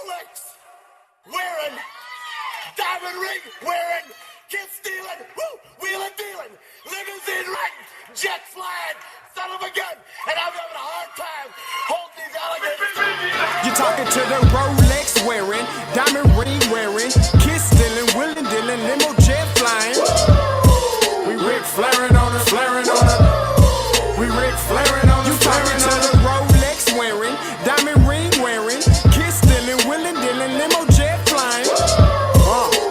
Rolex wearing, diamond ring wearing, kiss stealing, wheeling dealing, limousine riding, jet flying, son of a gun, and I'm having a hard time holding these alligators. You're talking to the Rolex wearing, diamond ring wearing, kiss stealing, wheeling dealing, limo jet flying. We Rick flaring on it, flaring on it. We Rick flaring on it. You talking to the Rolex wearing, diamond ring wearing, kiss stealing, wheeling dealing, limo jet flying.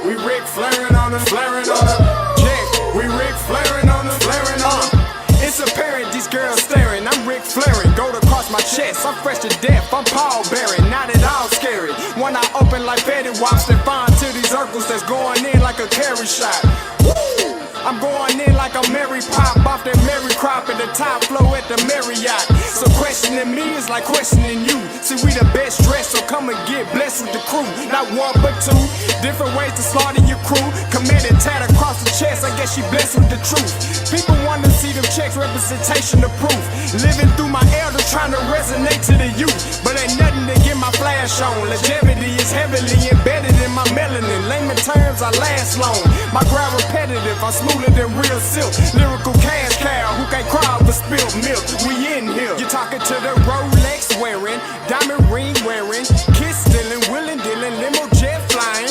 We Rick flaring on it, flaring on it. Jack, we Rick flaring on it, flaring on it. It's apparent these girls staring. I'm Rick flaring, gold across my chest. I'm fresh to death. I'm Paul Bearing, not at all scary. One eye open like Betty Wops and fine to these Urkels that's going in like a carry shot. Woo! I'm going in like a Mary Pop off that Mary Crop at the top flow at the Marriott. So questioning me is like questioning you. See, we the best dressed, so come and get blessed with the crew. Not one but two, different ways to slaughter your crew. Committed tat across the chest, I guess she blessed with the truth. People want to see them checks, representation of proof. Living through my elders trying to resonate to the youth. But ain't nothing to get my flash on. Longevity is heavily embedded in my melanin. Layman terms, I last long. My grind repetitive, I'm smoother than real silk. Lyrical cash cow who can't cry over spilled milk. We in here. You're talking to the Rolex wearing, diamond ring wearing, kiss stealing, wheeling dealing, limo jet flying.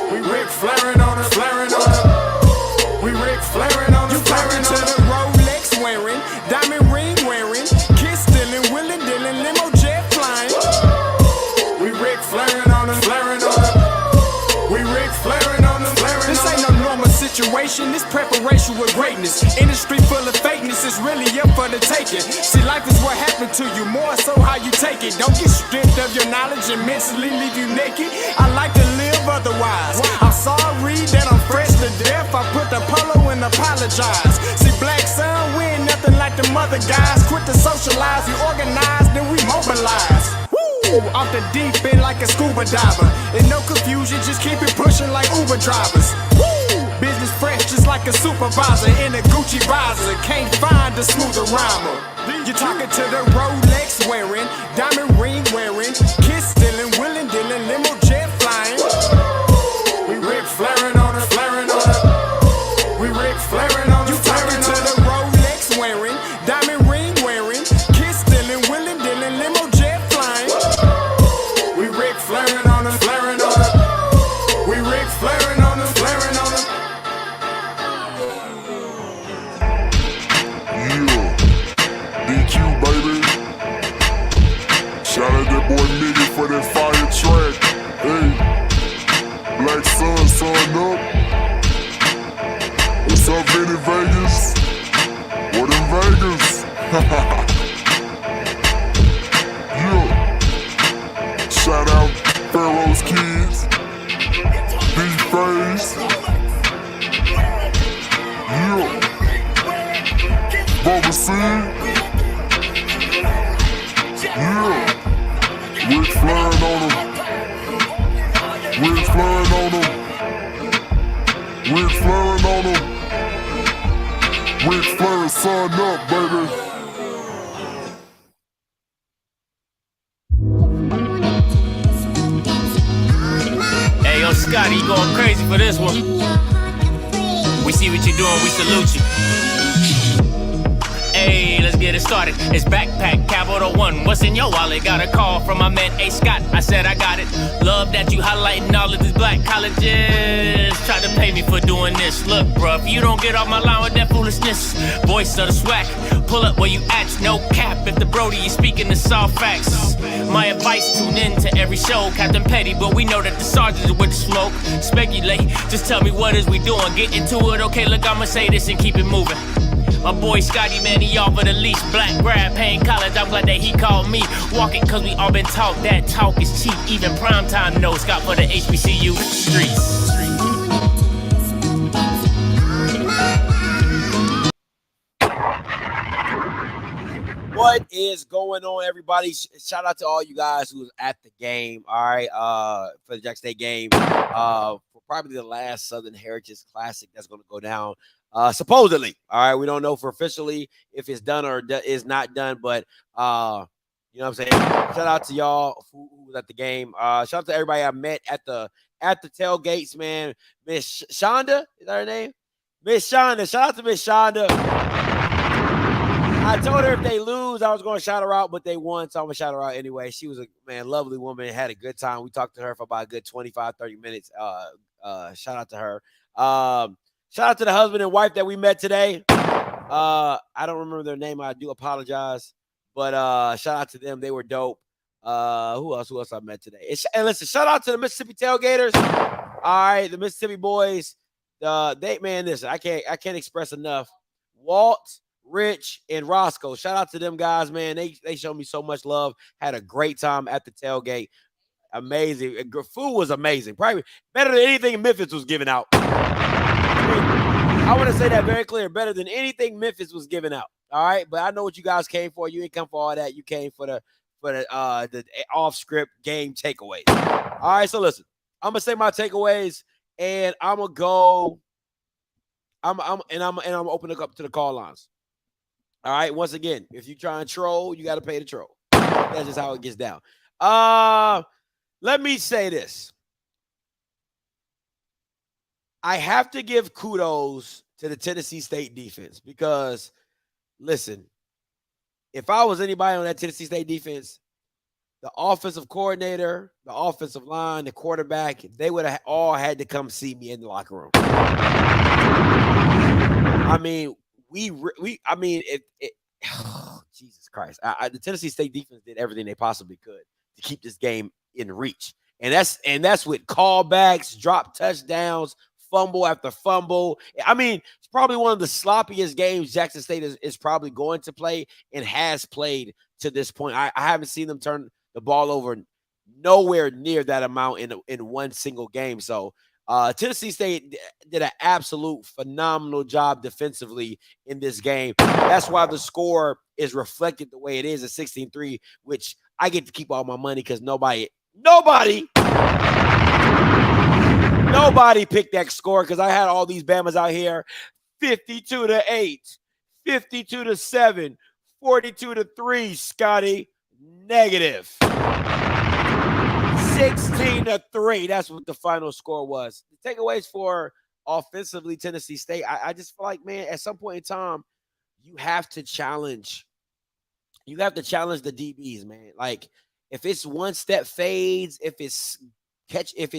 We Rick flaring on it, flaring on it. We Rick flaring on it. You talking to the Rolex wearing, diamond ring wearing, kiss stealing, wheeling dealing, limo jet flying. We Rick flaring on it, flaring on it. We Rick flaring on it, flaring on it. This ain't no normal situation, this preparation with greatness. Industry full of fakeness is really up for the taking. See, life is what happened to you, more so how you take it. Don't get stripped of your knowledge and mentally leave you naked. I like to live otherwise. I'm sorry that I'm fresh to death. I put the polo and apologize. See, black son, we ain't nothing like the mother guys. Quit to socialize, we organize, then we mobilize. Off the deep end like a scuba diver. And no confusion, just keep it pushing like Uber drivers. Business fresh just like a supervisor in a Gucci visor. Can't find a smoother rhymer. You're talking to the Rolex wearing, diamond ring wearing, kiss stealing, wheeling dealing, limo jet flying. We Rick flaring on it, flaring on it. We Rick flaring on it. You talking to the Rolex wearing, diamond ring wearing, kiss stealing, wheeling dealing, limo jet flying. We Rick flaring on it, flaring on it. We Rick flaring on it, flaring on it. DQ, baby. Shout out that boy Nigga for that fire track. Hey, Black Sun, sun up. What's up, Vinny Vegas? What in Vegas? Yeah. Shout out Pharaoh's Kids. D-Phase. Yeah. Bubba C. Yeah. Rick flaring on him. Rick flaring on him. Rick flaring on him. Rick flaring, sun up, baby. Hey, yo, Scotty, you going crazy for this one. We see what you're doing, we salute you. Hey, let's get it started. It's Backpack Capital One. What's in your wallet? Got a call from my man A. Scott. I said I got it. Love that you highlighting all of these black colleges. Try to pay me for doing this. Look, bruh, if you don't get off my line with that foolishness, voice of the swag, pull up where you at. No cap. If the Brody is speaking the soft facts. My advice, tune in to every show. Captain Petty, but we know that the sergeants are with the smoke. Speculate, just tell me what is we doing. Get into it, okay, look, I'ma say this and keep it moving. My boy Scotty, man, he offered the least. Black grad, paying college, I'm glad that he called me. Walking cause we all been taught that talk is cheap. Even primetime knows Scott for the HBCU streets. What is going on, everybody? Shout out to all you guys who was at the game, all right, for the Jack State game, for probably the last Southern Heritage Classic that's going to go down, supposedly, all right? We don't know for officially if it's done or is not done, but You know what I'm saying? Shout out to y'all who was at the game. Shout out to everybody I met at the tailgates, man. Miss Shonda, is that her name? Miss Shonda. Shout out to Miss Shonda. I told her if they lose, I was going to shout her out, but they won, so I'm going to shout her out anyway. She was a lovely woman, had a good time. We talked to her for about a good 25, 30 minutes. Shout out to her. Shout out to the husband and wife that we met today. I don't remember their name. I do apologize. But shout out to them. They were dope. Who else I met today? And listen, shout out to the Mississippi Tailgaters. All right, the Mississippi boys. Listen, I can't express enough. Walt, Rich, and Roscoe. Shout out to them guys, man. They showed me so much love. Had a great time at the tailgate. Amazing. Food was amazing. Probably better than anything Memphis was giving out. I want to say that very clear. Better than anything Memphis was giving out. All right, but I know what you guys came for. You didn't come for all that. You came for the off-script game takeaways. All right, so listen, I'm gonna say my takeaways, and I'm gonna go. I'm gonna open it up to the call lines. All right, once again, if you try and troll, you got to pay the troll. That's just how it gets down. Let me say this. I have to give kudos to the Tennessee State defense because, listen, if I was anybody on that Tennessee State defense, the offensive coordinator, the offensive line, the quarterback, they would have all had to come see me in the locker room. I mean, Jesus Christ. The Tennessee State defense did everything they possibly could to keep this game in reach. And that's with callbacks, drop touchdowns, fumble after fumble. I mean, it's probably one of the sloppiest games Jackson State is probably going to play and has played to this point. I haven't seen them turn the ball over nowhere near that amount in one single game. So Tennessee State did an absolute phenomenal job defensively in this game. That's why the score is reflected the way it is at 16-3, which I get to keep all my money because nobody picked that score because I had all these Bamas out here 52-8, 52-7, 42-3, Scotty, negative. 16-3. That's what the final score was. The takeaways for offensively Tennessee State, I just feel like, man, at some point in time, you have to challenge the DBs, man. Like, if it's one step fades, if it's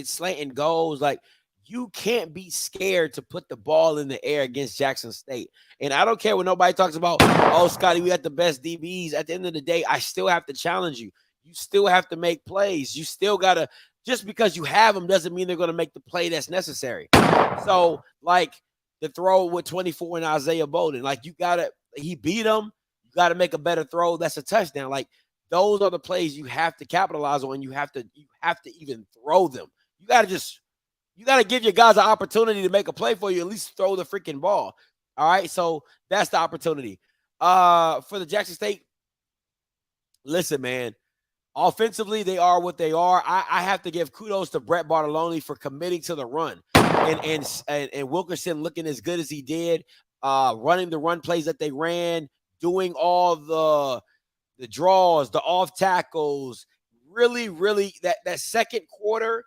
slant and goes, like, you can't be scared to put the ball in the air against Jackson State. And I don't care when nobody talks about, oh, Scotty, we got the best DBs. At the end of the day, I still have to challenge you. You still have to make plays. You still got to, just because you have them doesn't mean they're going to make the play that's necessary. So, like, the throw with 24 and Isaiah Bolden, like, he beat him. You got to make a better throw. That's a touchdown. Like, those are the plays you have to capitalize on. You have to even throw them. You got to give your guys an opportunity to make a play for you, at least throw the freaking ball. All right. So that's the opportunity. For the Jackson State, listen, man, offensively, they are what they are. I have to give kudos to Brett Bartolone for committing to the run and Wilkerson looking as good as he did, running the run plays that they ran, doing all the draws, the off tackles, really, that second quarter,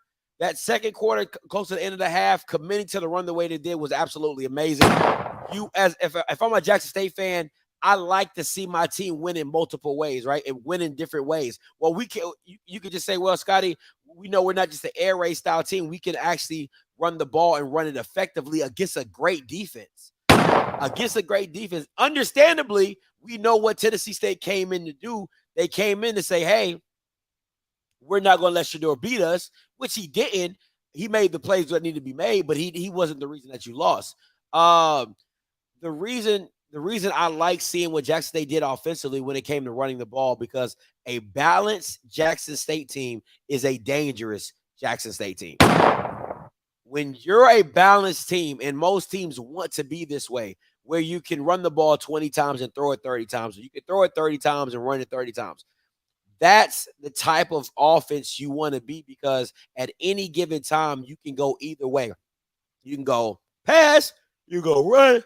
close to the end of the half, committing to the run the way they did was absolutely amazing. If I'm a Jackson State fan, I like to see my team win in multiple ways, right? And win in different ways. Well, you could just say, well, Scotty, we know we're not just an air raid style team. We can actually run the ball and run it effectively against a great defense. Understandably, we know what Tennessee State came in to do. They came in to say, hey, we're not going to let Shedeur beat us, which he didn't. He made the plays that needed to be made, but he wasn't the reason that you lost. The reason I like seeing what Jackson State did offensively when it came to running the ball, because a balanced Jackson State team is a dangerous Jackson State team. When you're a balanced team, and most teams want to be this way, where you can run the ball 20 times and throw it 30 times, or you can throw it 30 times and run it 30 times. That's the type of offense you want to be, because at any given time, you can go either way. You can go pass, you go run,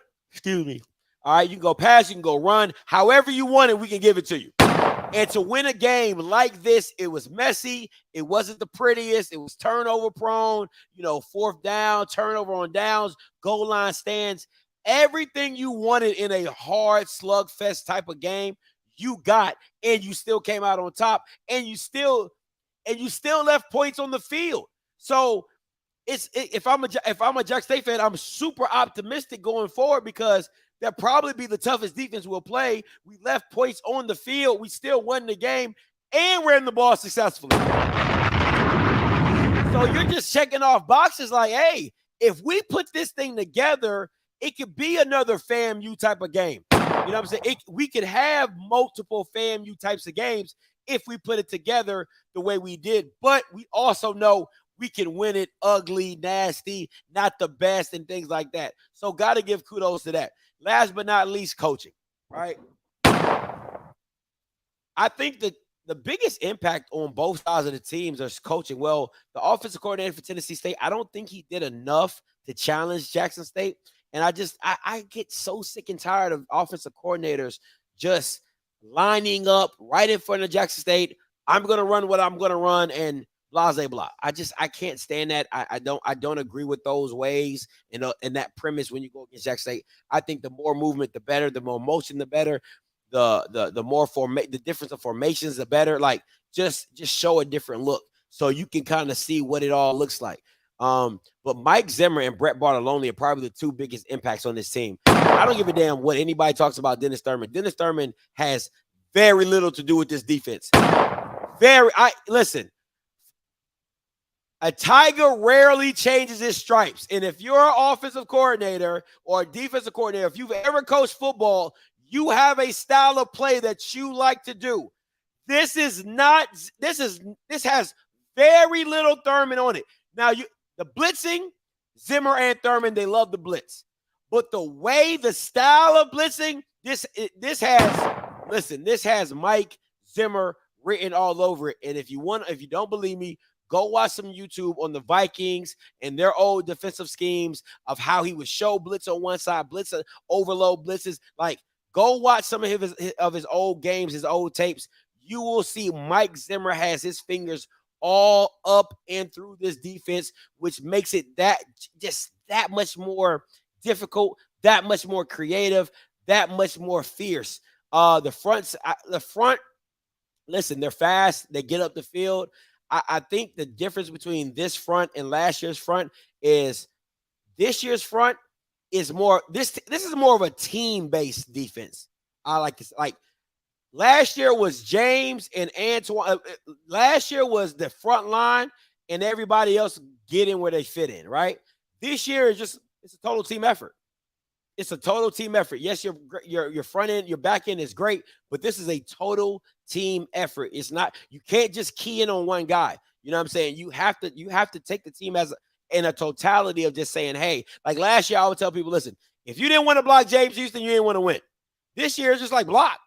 All right, you can go pass, you can go run. However you want it, we can give it to you. And to win a game like this, it was messy. It wasn't the prettiest. It was turnover prone, fourth down, turnover on downs, goal line stands. Everything you wanted in a hard slugfest type of game, you got, and you still came out on top, and you still left points on the field. So if I'm a Jack State fan, I'm super optimistic going forward because that'll probably be the toughest defense we'll play. We left points on the field. We still won the game, and ran the ball successfully. So you're just checking off boxes like, hey, if we put this thing together, it could be another FAMU type of game. You know what I'm saying? We could have multiple FAMU types of games if we put it together the way we did. But we also know we can win it ugly, nasty, not the best, and things like that. So got to give kudos to that. Last but not least, coaching, right? I think that the biggest impact on both sides of the teams is coaching. Well, the offensive coordinator for Tennessee State, I don't think he did enough to challenge Jackson State. And I get so sick and tired of offensive coordinators just lining up right in front of Jackson State. I'm going to run what I'm going to run and blah, blah, blah. I can't stand that. I don't agree with those ways and that premise when you go against Jackson State. I think the more movement, the better. The more motion, the better. The more the difference of formations, the better. Like just show a different look so you can kind of see what it all looks like. But Mike Zimmer and Brett Bartolone are probably the two biggest impacts on this team. I don't give a damn what anybody talks about Dennis Thurman. Dennis Thurman has very little to do with this defense. Listen, a tiger rarely changes his stripes. And if you're an offensive coordinator or a defensive coordinator, if you've ever coached football, you have a style of play that you like to do. This has very little Thurman on it. Now, the blitzing, Zimmer and Thurman, they love the blitz. But the style of blitzing, this has Mike Zimmer written all over it. And if you don't believe me, go watch some YouTube on the Vikings and their old defensive schemes of how he would show blitz on one side, blitz overload blitzes. Like, go watch some of his old games, his old tapes. You will see Mike Zimmer has his fingers all up and through this defense, which makes it that much more difficult, that much more creative, that much more fierce. The front, listen, they're fast. They get up the field. I think the difference between this front and last year's front is this year's front is more, this is more of a team-based defense. I like this. Like, last year was James and Antoine. Last year was the front line and everybody else getting where they fit in, right? This year it's a total team effort. It's a total team effort. Yes, your front end, your back end is great, but this is a total team effort. It's not, you can't just key in on one guy. You know what I'm saying? You have to take the team in a totality of just saying, hey, like last year I would tell people, listen, if you didn't want to block James Houston, you didn't want to win. This year it's just like block.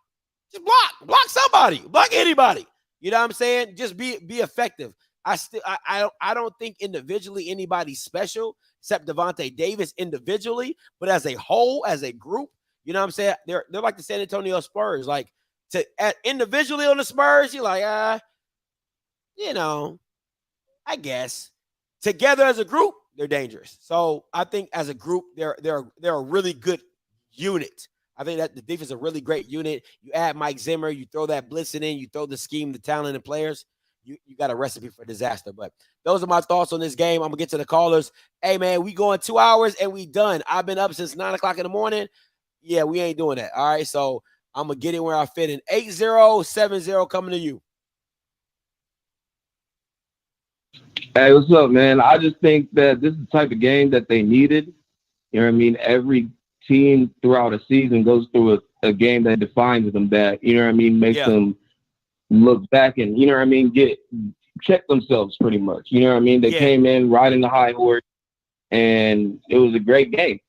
Just block somebody, block anybody. You know what I'm saying? Just be effective. I don't think individually anybody's special except Devontae Davis individually, but as a whole, as a group, you know what I'm saying? They're like the San Antonio Spurs. Like individually on the Spurs, you're like, I guess. Together as a group, they're dangerous. So I think as a group, they're a really good unit. I think that the defense is a really great unit. You add Mike Zimmer, you throw that blitzing in, you throw the scheme, the talent, and players. You got a recipe for disaster. But those are my thoughts on this game. I'm going to get to the callers. Hey, man, we going 2 hours and we done. I've been up since 9 o'clock in the morning. Yeah, we ain't doing that. All right, so I'm going to get in where I fit in. 8070 coming to you. Hey, what's up, man? I just think that this is the type of game that they needed. You know what I mean? Every team throughout a season goes through a game that defines them, that, you know what I mean, makes them look back and, you know what I mean, check themselves pretty much. You know what I mean? They came in riding the high horse, and it was a great game.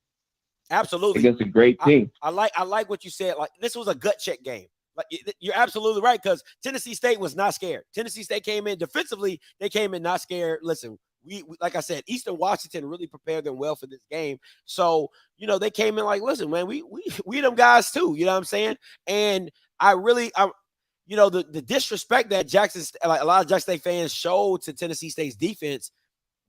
Absolutely. Against a great team. I like what you said. Like, this was a gut check game. Like, you're absolutely right, because Tennessee State was not scared. Tennessee State came in defensively. They came in not scared. Listen, we like I said, Eastern Washington really prepared them well for this game. So, they came in like, listen, man, we them guys too. You know what I'm saying? And you know, the disrespect that a lot of Jackson State fans showed to Tennessee State's defense,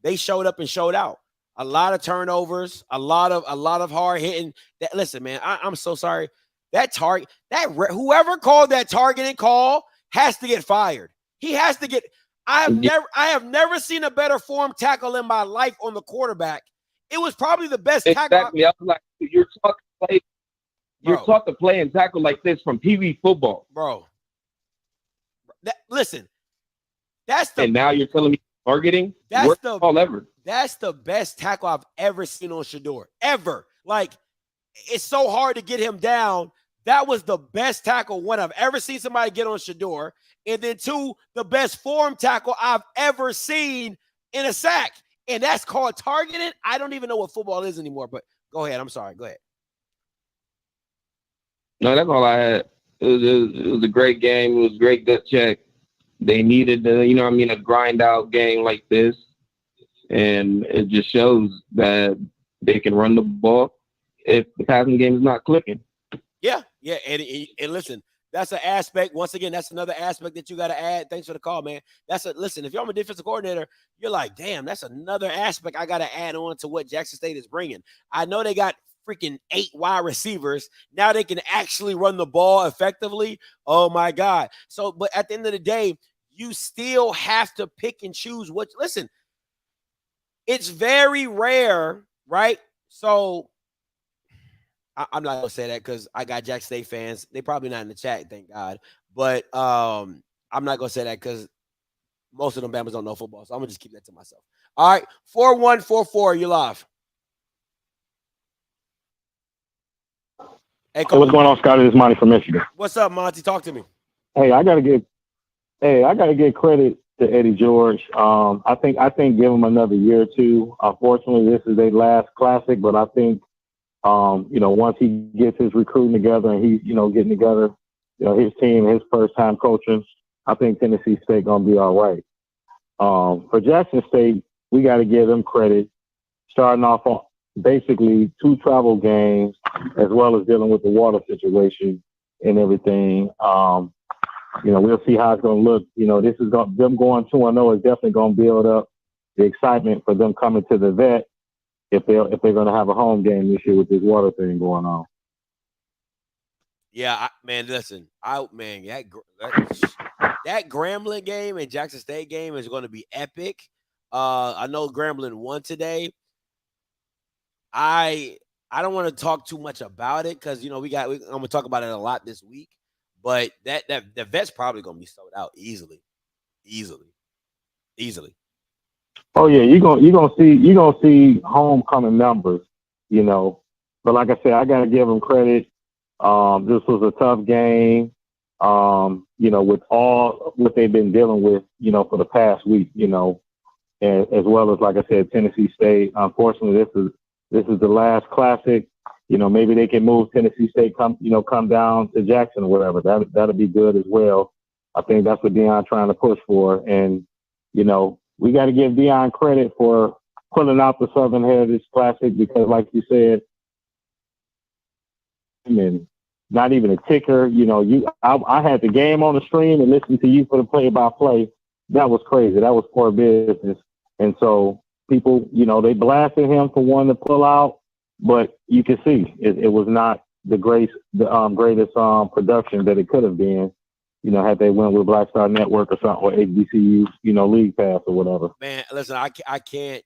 they showed up and showed out. A lot of turnovers, a lot of hard hitting. That listen, man, I'm so sorry. Whoever called that targeting call has to get fired. He has to get. I have never seen a better form tackle in my life on the quarterback. It was probably the best tackle. Exactly. I was like, you're taught to play and tackle like this from Pee Wee football, bro. Listen, and now you're telling me targeting. That's the best tackle I've ever seen on Shedeur ever. Like, it's so hard to get him down. That was the best tackle one I've ever seen somebody get on Shedeur. And then two, the best form tackle I've ever seen in a sack. And that's called targeting. I don't even know what football is anymore, but go ahead. I'm sorry. Go ahead. No, that's all I had. It was a great game. It was a great gut check. They needed a grind out game like this. And it just shows that they can run the ball if the passing game is not clicking. Yeah. And listen, that's an aspect. Once again, that's another aspect that you got to add. Thanks for the call, man. Listen, if you're a defensive coordinator, you're like, damn, that's another aspect I got to add on to what Jackson State is bringing. I know they got freaking 8 wide receivers. Now they can actually run the ball effectively. Oh, my God. So, but at the end of the day, you still have to pick and choose listen, it's very rare, right? So, I'm not going to say that because I got Jackson State fans. They're probably not in the chat, thank God. But I'm not going to say that because most of them Bama's don't know football. So I'm going to just keep that to myself. All right, 4144, you're live. Hey, what's going on, Scotty? This is Monty from Michigan. What's up, Monty? Talk to me. Hey, I gotta give credit to Eddie George. I think give him another year or two. Unfortunately, this is their last classic, but I think once he gets his recruiting together and he's getting together, his team, his first time coaching, I think Tennessee State gonna be all right. For Jackson State, we got to give them credit, starting off on basically 2 travel games, as well as dealing with the water situation and everything. We'll see how it's going to look. This is them going 2-0 is definitely going to build up the excitement for them coming to the vet if they're going to have a home game this year with this water thing going on. Yeah, listen, that Grambling game and Jackson State game is going to be epic. I know Grambling won today. I don't want to talk too much about it because I'm gonna talk about it a lot this week. But that the vet's probably gonna be sold out easily. Oh yeah, you're gonna see homecoming numbers, But like I said, I gotta give them credit. This was a tough game. With all what they've been dealing with, for the past week, and as well as, like I said, Tennessee State. Unfortunately, this is the last classic. Maybe they can move Tennessee State, come down to Jackson or whatever. That'll be good as well. I think that's what Deion trying to push for. And, we got to give Deion credit for pulling out the Southern Heritage Classic because, like you said, and not even a ticker. I had the game on the stream and listened to you for the play-by-play. That was crazy. That was poor business. And so people, they blasted him for wanting to pull out, but you can see it was not the greatest production that it could have been, had they went with Black Star Network or something, or HBCU, League Pass or whatever. Man, listen, I can't.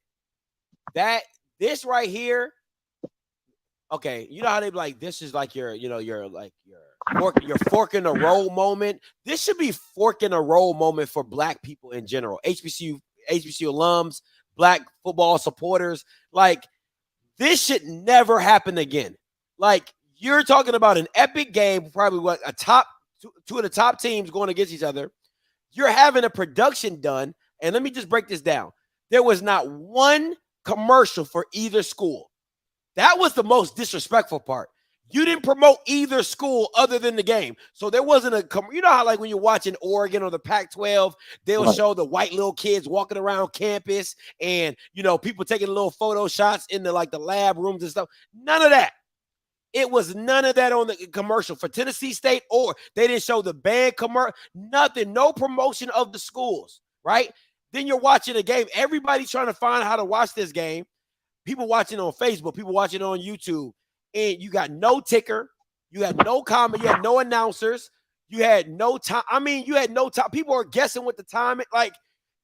This right here, okay, how they be like, this is like your fork in the road moment. This should be fork in the road moment for Black people in general. HBCU alums, Black football supporters. Like, this should never happen again. Like, you're talking about an epic game, probably two of the top teams going against each other. You're having a production done, and let me just break this down. There was not one commercial for either school. That was the most disrespectful part. You didn't promote either school other than the game. So there wasn't how like when you're watching Oregon or the Pac-12, they'll show the white little kids walking around campus and, people taking little photo shots in the lab rooms and stuff. None of that. It was none of that on the commercial for Tennessee State, or they didn't show the band commercial, nothing, no promotion of the schools, right? Then you're watching a game. Everybody's trying to find how to watch this game. People watching on Facebook, people watching on YouTube, and you got no ticker, you had no comment, you had no announcers, you had no time. I mean, you had no time. People are guessing with the time,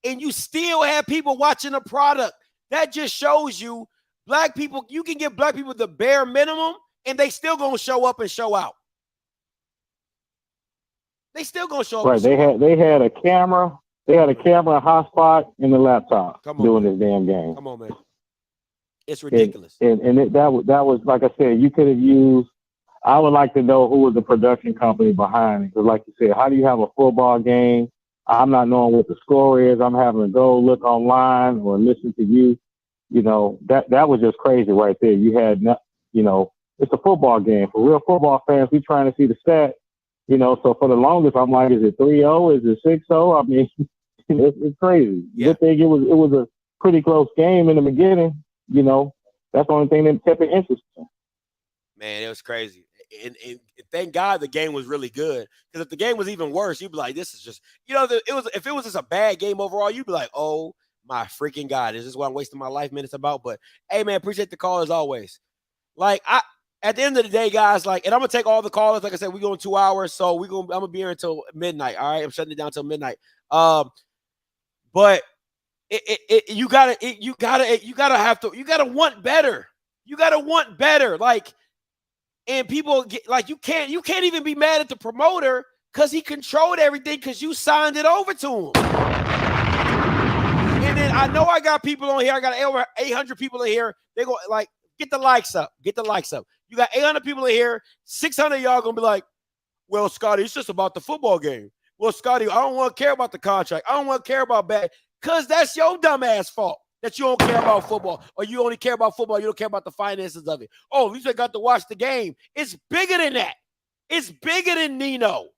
and you still have people watching a product. That just shows you black people, you can give black people the bare minimum, and they still gonna show up and show out. They still gonna show up. Right. They had a camera, a hotspot, and a laptop doing this damn game. Come on, man. It's ridiculous. That was like I said, you could have used. I would like to know who was the production company behind it. Because like you said, how do you have a football game? I'm not knowing what the score is. I'm having to go look online or listen to you. You know, that was just crazy right there. You had, it's a football game. For real football fans, we trying to see the stat. You know, so for the longest, I'm like, is it 3-0? Is it 6-0? I mean, it's crazy. Yeah. Good thing it was a pretty close game in the beginning. You know, that's the only thing that kept it interesting. Man, it was crazy. And thank God the game was really good. Because if the game was even worse, you'd be like, this is just, if it was just a bad game overall, you'd be like, oh my freaking God, is this what I'm wasting my life minutes about? But hey, man, appreciate the call as always. Like, at the end of the day, guys, and I'm gonna take all the callers. Like I said, we're going 2 hours, so I'm gonna be here until midnight. All right, I'm shutting it down until midnight. But you gotta want better. You gotta want better. Like, and people get you can't even be mad at the promoter because he controlled everything because you signed it over to him. And then I know I got people on here. I got over 800 people in here. They go get the likes up. Get the likes up. You got 800 people in here. 600 of y'all gonna be like, well, Scotty, it's just about the football game. Well, Scotty, I don't want to care about the contract. I don't want to care about bad. Because that's your dumb ass fault that you don't care about football, or you only care about football. You don't care about the finances of it. Oh, at least I got to watch the game. It's bigger than that. It's bigger than Nino.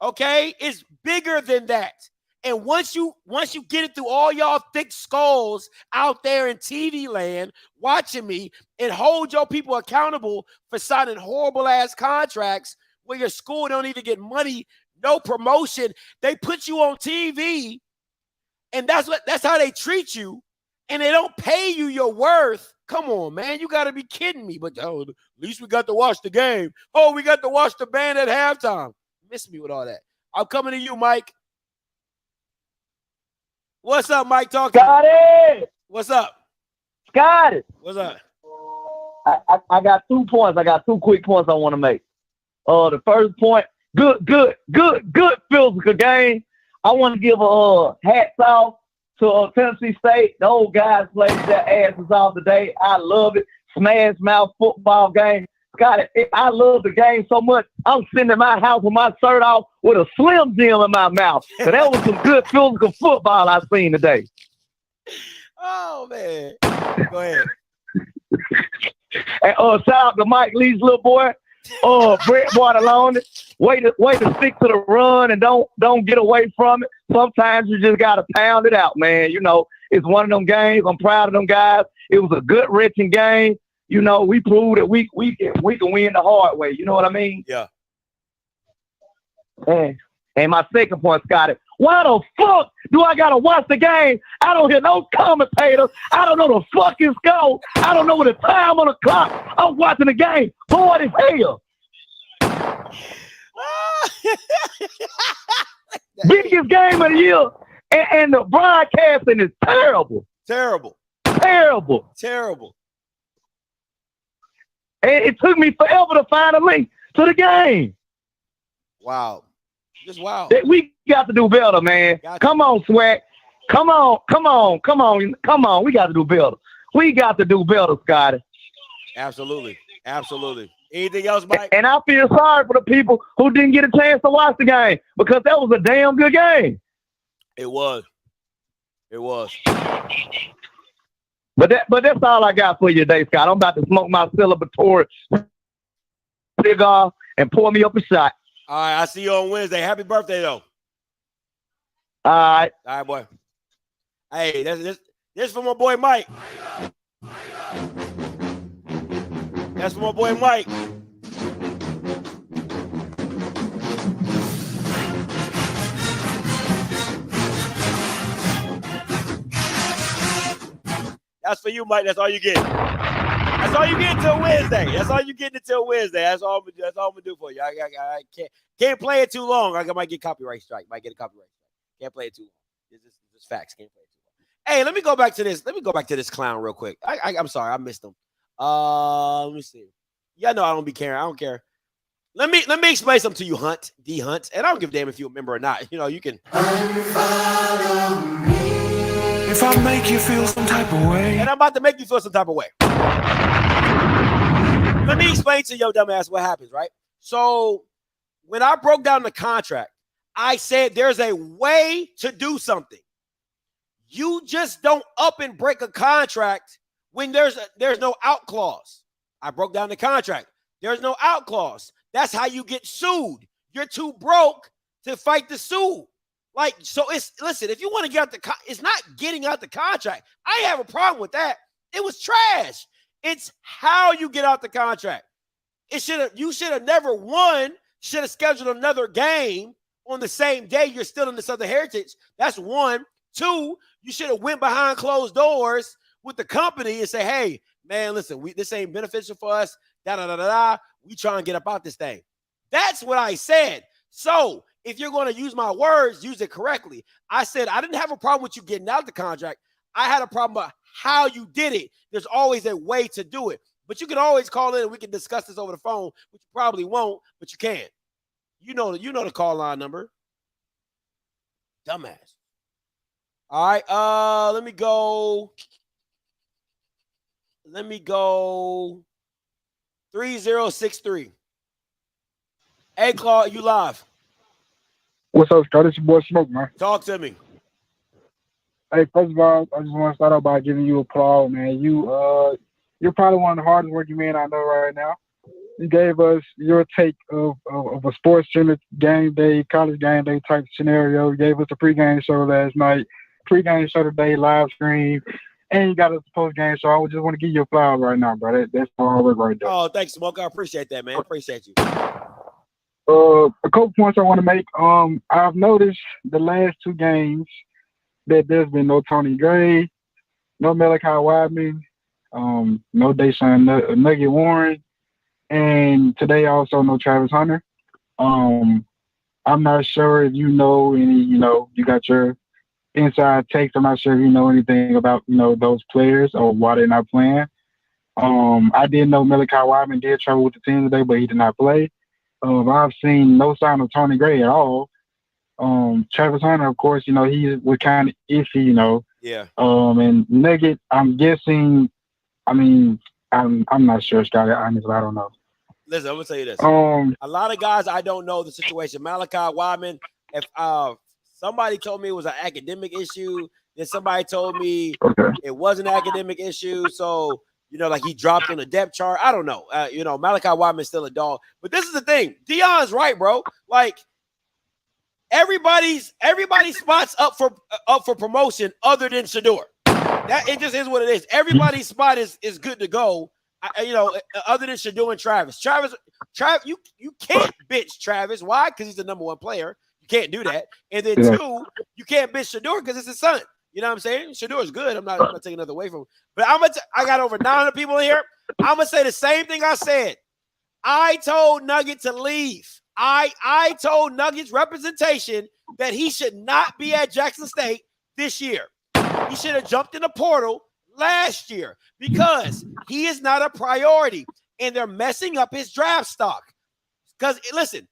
Okay? It's bigger than that. And once you get it through all y'all thick skulls out there in TV land watching me and hold your people accountable for signing horrible ass contracts where your school don't even get money, no promotion. They put you on TV, and that's how they treat you, and they don't pay you your worth. Come on, man. You got to be kidding me. But at least we got to watch the game. Oh, we got to watch the band at halftime. Miss me with all that. I'm coming to you, Mike. What's up, Mike? Talk to me. What's up? Scotty. What's up? I got 2 points. I got 2 quick points I want to make. The first point, good physical game. I want to give a hats off to Tennessee State. The old guys played their asses off today. I love it. Smash mouth football game. Scotty, I love the game so much. I'm sitting in my house with my shirt off with a Slim Jim in my mouth. So that was some good physical football I seen today. Oh, man. Go ahead. And shout out to Mike Lee's little boy. Brett Bartolone. Way to stick to the run and don't get away from it. Sometimes you just gotta pound it out, man. You know, it's one of them games. I'm proud of them guys. It was a good wrenching game. You know, we proved that we can win the hard way. You know what I mean? Yeah. And my second point, Scotty, why the fuck do I gotta watch the game? I don't hear no commentators. I don't know the fucking score. I don't know the time on the clock. I'm watching the game. Bored as hell. Biggest game of the year, and the broadcasting is terrible. Terrible. And it took me forever to find a link to the game. Wow. Just wow. We got to do better, man. Come on, Swag. Come on. We got to do better. We got to do better, Scotty. Absolutely. Anything else, Mike? And I feel sorry for the people who didn't get a chance to watch the game because that was a damn good game. It was. But that's all I got for you today, Scott. I'm about to smoke my celebratory cigar and pour me up a shot. All right, I'll see you on Wednesday. Happy birthday, though. All right, boy. Hey, this for my boy Mike. That's for my boy Mike. That's for you, Mike. That's all you get. That's all you get until Wednesday. That's all you get until Wednesday. That's all I'm gonna do for you. I can't play it too long. I might get copyright strike. Might get a copyright strike. Can't play it too long. It's just facts. Can't play it too long. Hey, let me go back to this. Let me go back to this clown real quick. I'm sorry, I missed him. Let me see. Yeah, no, I don't be caring. I don't care. Let me explain something to you, Hunt, D Hunt, and I don't give a damn if you remember or not. You know, you can. If I make you feel some type of way. And I'm about to make you feel some type of way. Let me explain to your dumb ass what happens, right? So when I broke down the contract, I said there's a way to do something. You just don't up and break a contract when there's no out clause. I broke down the contract. There's no out clause. That's how you get sued. You're too broke to fight the suit. Like, so listen, if you want to get out it's not getting out the contract. I have a problem with that. It was trash. It's how you get out the contract. You should have never won, should have scheduled another game on the same day you're still in the Southern Heritage. That's one. Two, you should have went behind closed doors with the company and say, hey, man, listen, this ain't beneficial for us. We try and get up out this thing. That's what I said. So if you're going to use my words, use it correctly. I said I didn't have a problem with you getting out the contract. I had a problem about how you did it. There's always a way to do it. But you can always call in and we can discuss this over the phone, which you probably won't, but you can. You know the call line number. Dumbass. All right, let me go 3063. Hey, Claude, you live. What's up, Scott? It's your boy Smoke, man. Talk to me. Hey, first of all, I just want to start out by giving you applause, man. You're probably one of the hardest working men I know right now. You gave us your take of a sports game day, college game day type scenario. You gave us a pregame show last night, pregame show today, live stream, and you got us a postgame show. I just want to give you applause right now, bro. That's hard work right there. Oh, thanks, Smoke. I appreciate that, man. I appreciate you. A couple points I want to make. I've noticed the last two games that there's been no Tony Gray, no Malachi Wideman, no Deshaun Nugget Warren, and today also no Travis Hunter. I'm not sure if you know any, you got your inside takes. I'm not sure if you know anything about, those players or why they're not playing. I did know Malachi Wideman did travel with the team today, but he did not play. I've seen no sign of Tony Gray at all. Travis Hunter, of course, he was kind of iffy, Yeah. And Nugget, I'm guessing. I'm not sure, Scott. Honestly, I don't know. Listen, I'm gonna tell you this. A lot of guys I don't know the situation. Malachi Wideman, if somebody told me it was an academic issue, then somebody told me it was an academic issue. So like he dropped on the depth chart. I don't know. Malachi Wideman's still a dog. But this is the thing. Deion's right, bro. Like everybody's spot's up for promotion other than Shedeur. That it just is what it is. Everybody's spot is good to go. Other than Shedeur and Travis. Travis, you can't bitch Travis. Why? Because he's the number one player. You can't do that. And then two, you can't bitch Shedeur because it's his son. You know what I'm saying? Shedeur is good. I'm not taking nothing away from him. But I got over 900 people in here. I'm gonna say the same thing I said. I told Nugget to leave. I told Nuggets representation that he should not be at Jackson State this year. He should have jumped in the portal last year because he is not a priority and they're messing up his draft stock. Because listen,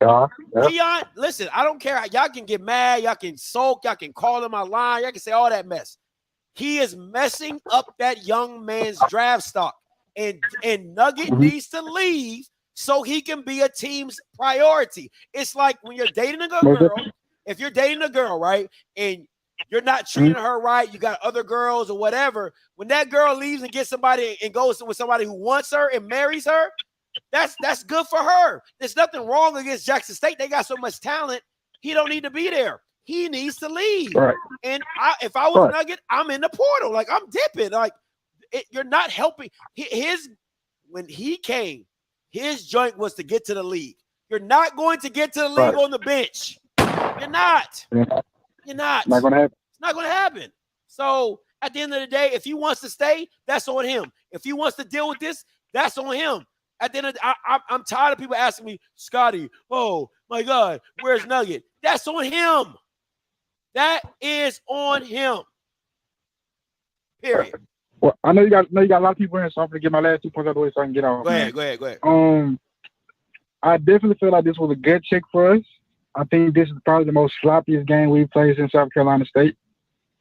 Deion, listen, I don't care. Y'all can get mad, y'all can sulk, y'all can call him a lie, y'all can say all that mess. He is messing up that young man's draft stock. And Nugget needs to leave so he can be a team's priority. It's like when you're dating a girl, if you're dating a girl, right, and you're not treating her right, you got other girls or whatever, when that girl leaves and gets somebody and goes with somebody who wants her and marries her, that's good for her. There's nothing wrong against Jackson State. They got so much talent. He don't need to be there. He needs to leave. Right. And if I was Nugget, I'm in the portal. Like, I'm dipping. Like, you're not helping. When he came, his joint was to get to the league. You're not going to get to the league on the bench. You're not. You're not. Not going to happen. It's not going to happen. So At the end of the day, if he wants to stay, that's on him. If he wants to deal with this, that's on him. At the end of I'm tired of people asking me, Scotty, oh my God, where's Nugget? That's on him. That is on him. Period. Well, I know you got a lot of people in, so I'm gonna get my last 2 points out of the way so I can get off. Go ahead. I definitely feel like this was a gut check for us. I think this is probably the most sloppiest game we've played in South Carolina State.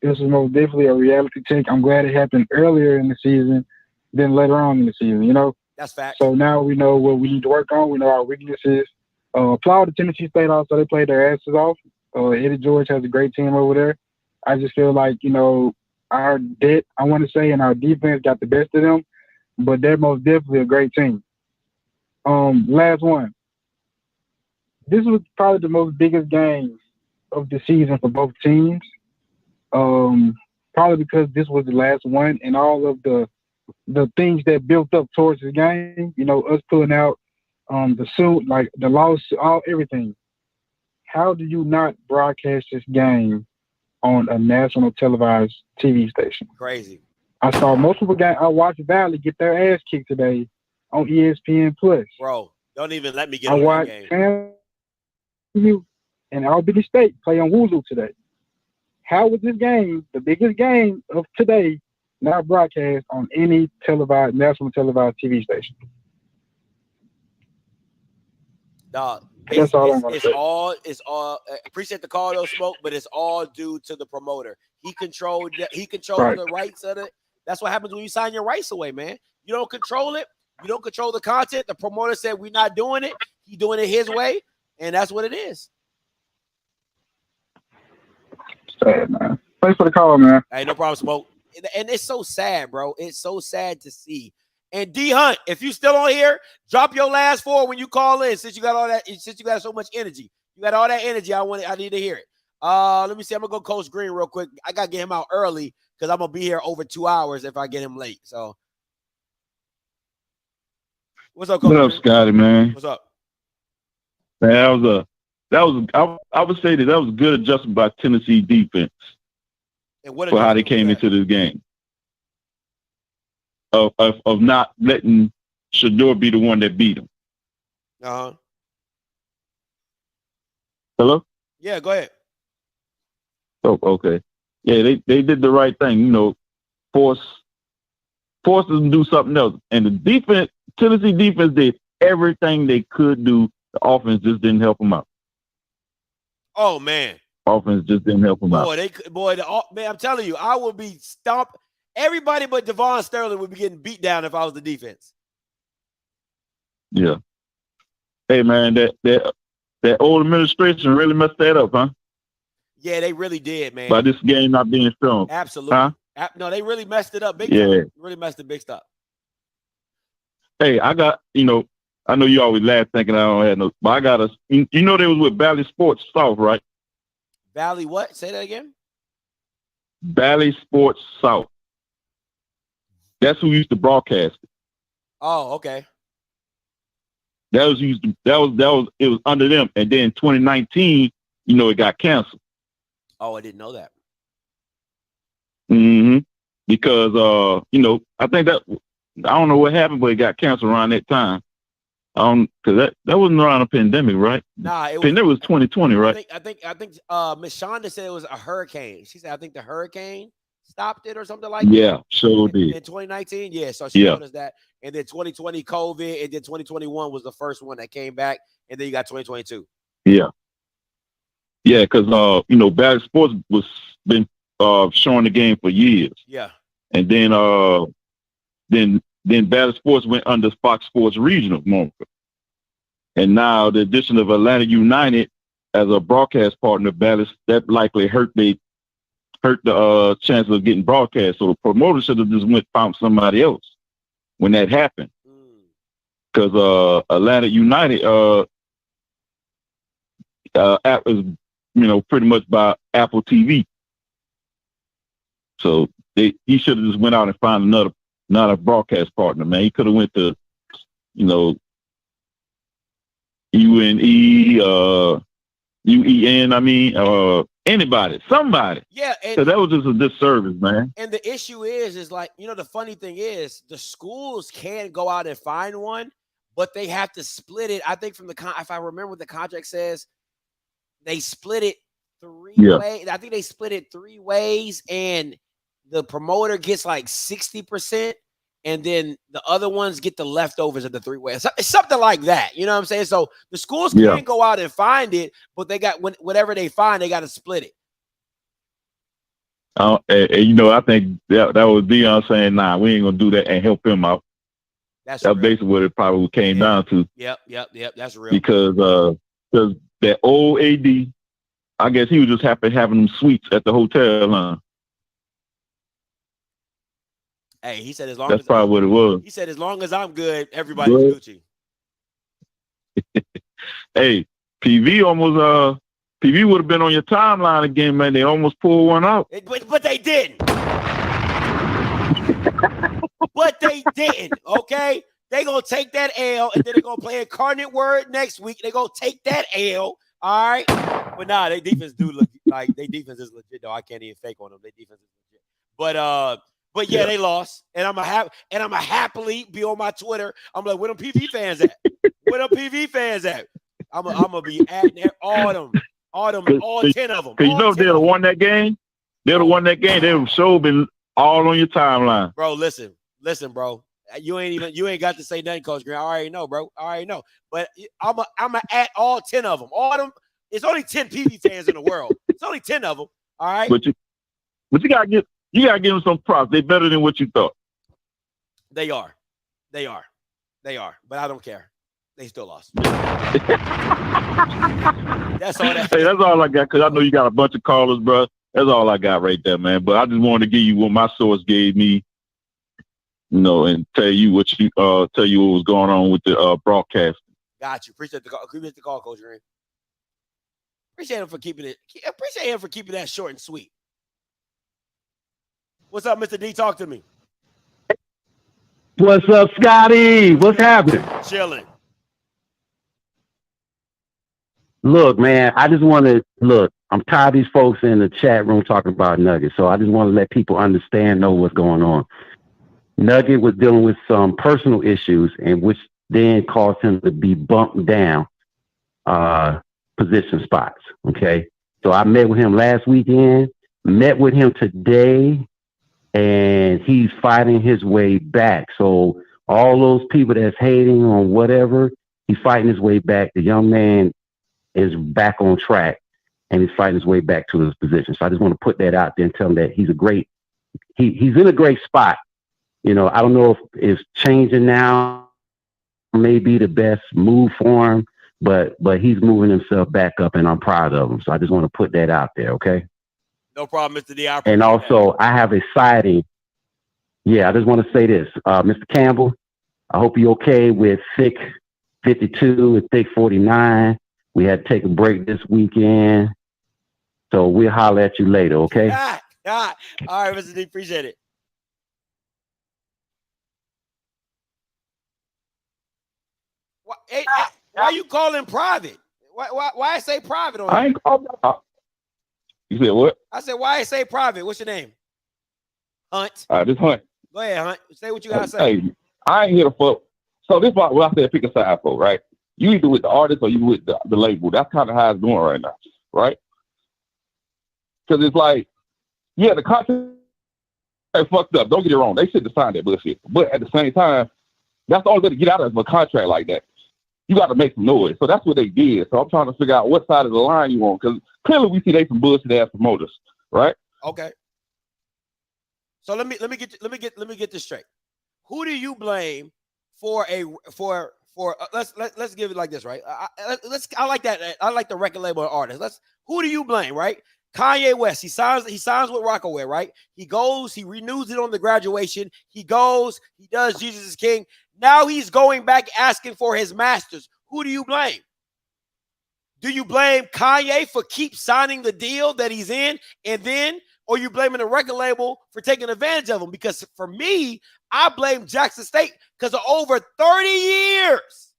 This was most definitely a reality check. I'm glad it happened earlier in the season than later on in the season, you know? That's fact. So now we know what we need to work on. We know our weaknesses. Applaud to Tennessee State also. They played their asses off. Eddie George has a great team over there. I just feel like, you know, our debt, I want to say, and our defense got the best of them, but they're most definitely a great team. Last one. This was probably the most biggest game of the season for both teams. Probably because this was the last one and all of the things that built up towards the game, you know, us pulling out the suit, like the loss, everything. How do you not broadcast this game on a national televised TV station? Crazy. I saw multiple guys. I watched Valley get their ass kicked today on ESPN Plus. Bro, don't even let me get I on watched that game. FAMU and Albany State play on Woozoo today. How was this game, the biggest game of today, not broadcast on any televised, national televised TV station? Dog, That's all I'm gonna say. It's all. Appreciate the call, though, Smoke, but it's all due to the promoter. He controlled Right. the rights of it. That's what happens when you sign your rights away, man. You don't control it. You don't control the content. The promoter said we're not doing it. He's doing it his way, and that's what it is. Sad, man. Thanks for the call, man. Hey, no problem, Smoke. And it's so sad, bro. It's so sad to see. And D Hunt, if you still on here, drop your last 4 when you call in. Since you got all that, since you got so much energy, you got all that energy. I need to hear it. Let me see. I'm gonna go Coach Green real quick. I gotta get him out early because I'm gonna be here over 2 hours if I get him late. So, what's up, Coach? What up, Green? Scotty, man? What's up? Man, I would say that was a good adjustment by Tennessee defense And what for how they adjustment came was that? into this game. Of not letting Shador be the one that beat him. Uh-huh. Hello? Yeah, go ahead. Oh, okay. Yeah, they did the right thing, you know, force them to do something else. And the defense, Tennessee defense did everything they could do. The offense just didn't help them out. Oh man. Offense just didn't help them out. Man, I'm telling you, I would be stomped. Everybody but Devon Sterling would be getting beat down if I was the defense. Yeah. Hey man, that old administration really messed that up, huh? Yeah, they really did, man. By this game not being strong. Absolutely. Huh? No, they really messed it up big Yeah. time. Really messed it big stuff. Hey, I got, you know, I know you always laugh thinking I don't have no, but I got you know they was with Valley Sports South, right? Valley what? Say that again? Valley Sports South. That's who used to broadcast it. Oh, okay. It was under them. And then 2019, you know, it got canceled. Oh, I didn't know that. Mm-hmm. Because you know, I think that I don't know what happened, but it got canceled around that time. Because that wasn't around a pandemic, right? Nah, it was 2020, right? I think Miss Shonda said it was a hurricane. She said I think the hurricane stopped it or something like that. Yeah, sure did. In 2019, yeah. So she told us that. And then 2020 COVID, and then 2021 was the first one that came back, and then you got 2022. Yeah. Yeah, because you know, Valley Sports was been showing the game for years. Yeah. And then Valley Sports went under Fox Sports Regional moniker. And now the addition of Atlanta United as a broadcast partner, Valley, that likely hurt the chance of getting broadcast. So the promoter should have just found somebody else when that happened. Because Atlanta United app is, you know, pretty much by Apple TV. So he should have just went out and found another broadcast partner, man. He could have went to, you know, UNE, UEN, anybody, somebody. Yeah, and So that was just a disservice, man. And the issue is like, the funny thing is the schools can go out and find one, but they have to split it. I think if I remember what the contract says, they split it three ways. I think they split it 3 ways, and the promoter gets like 60%, and then the other ones get the leftovers of the 3 ways. It's something like that. You know what I'm saying? So the schools can go out and find it, but they got whatever they find, they got to split it. And I think that was Dion saying, "Nah, we ain't gonna do that and help him out." That's basically what it probably came down to. Yep. That's real. Because that old AD, I guess he was just happy having them suites at the hotel line. Hey, he said as long that's as probably what it was. He said as long as I'm good, everybody's Gucci. Hey, PV would have been on your timeline again, man. They almost pulled one out. But they didn't. But they didn't, okay? They going to take that L, and then they're going to play Incarnate Word next week. They're going to take that L, all right? But nah, their defense do look like their defense is legit, though. I can't even fake on them. Their defense is legit. But yeah, they lost. And I'm a happily be on my Twitter. I'm like, where them PV fans at? Where them PV fans at? I'm going to be at all 10 of them. Because you know if they'd have won that game, they'd have won that game. They would have sure been all on your timeline. Bro, listen, bro. You ain't got to say nothing, Coach Grant. I already know, bro. I already know. But I'm a at all 10 of them. All of them. It's only 10 PV fans in the world. It's only 10 of them. All right. But you gotta give them some props. They're better than what you thought. They are. But I don't care. They still lost. That's all. Hey, that's all I got. Because I know you got a bunch of callers, bro. That's all I got right there, man. But I just wanted to give you what my source gave me, and tell you what was going on with the broadcast. Got you. Appreciate the call. Appreciate the call, Coach Green. Appreciate him for keeping it. Appreciate him for keeping that short and sweet. What's up, Mr. D? Talk to me. What's up, Scotty? What's happening? Chilling. Look, man, I just want to I'm tired of these folks in the chat room talking about Nugget. So I just want to let people know what's going on. Nugget was dealing with some personal issues, and which then caused him to be bumped down position spots. Okay. So I met with him last weekend, met with him today, and he's fighting his way back. So all those people that's hating on whatever, he's fighting his way back. The young man is back on track, and he's fighting his way back to his position. So I just want to put that out there and tell him that he's in a great spot. I don't know if it's changing now, maybe the best move for him, but he's moving himself back up, and I'm proud of him. So I just want to put that out there, okay? No problem, Mr. D. And also, I have a sighting. Yeah, I just want to say this. Mr. Campbell, I hope you're okay with thick 52 and thick 49. We had to take a break this weekend. So we'll holler at you later, okay? All right, Mr. D. Appreciate it. Why you calling private? Why I say private on I ain't called. You said what? I said, why I say private? What's your name? Hunt. This Hunt. Go ahead, Hunt. Say what you got to say. Hey, I ain't here for. So this is what I said pick a side for, right? You either with the artist or you with the label. That's kind of how it's going right now, right? Because it's like, yeah, the contract fucked up. Don't get it wrong. They should have signed that bullshit. But at the same time, that's the only way to get out of a contract like that. You got to make some noise. So that's what they did. So I'm trying to figure out what side of the line you on, because clearly we see they some bullshit ass promoters, right? Okay. So let me get this straight. Who do you blame for let's give it like this, right? I like that. I like the record label artist. Who do you blame, right? Kanye West, he signs with Rockaway, right? He goes, he renews it on the graduation. He goes, he does Jesus is King. Now he's going back asking for his masters. Who do you blame? Do you blame Kanye for keep signing the deal that he's in, or you blaming the record label for taking advantage of him? Because for me, I blame Jackson State because of over 30 years.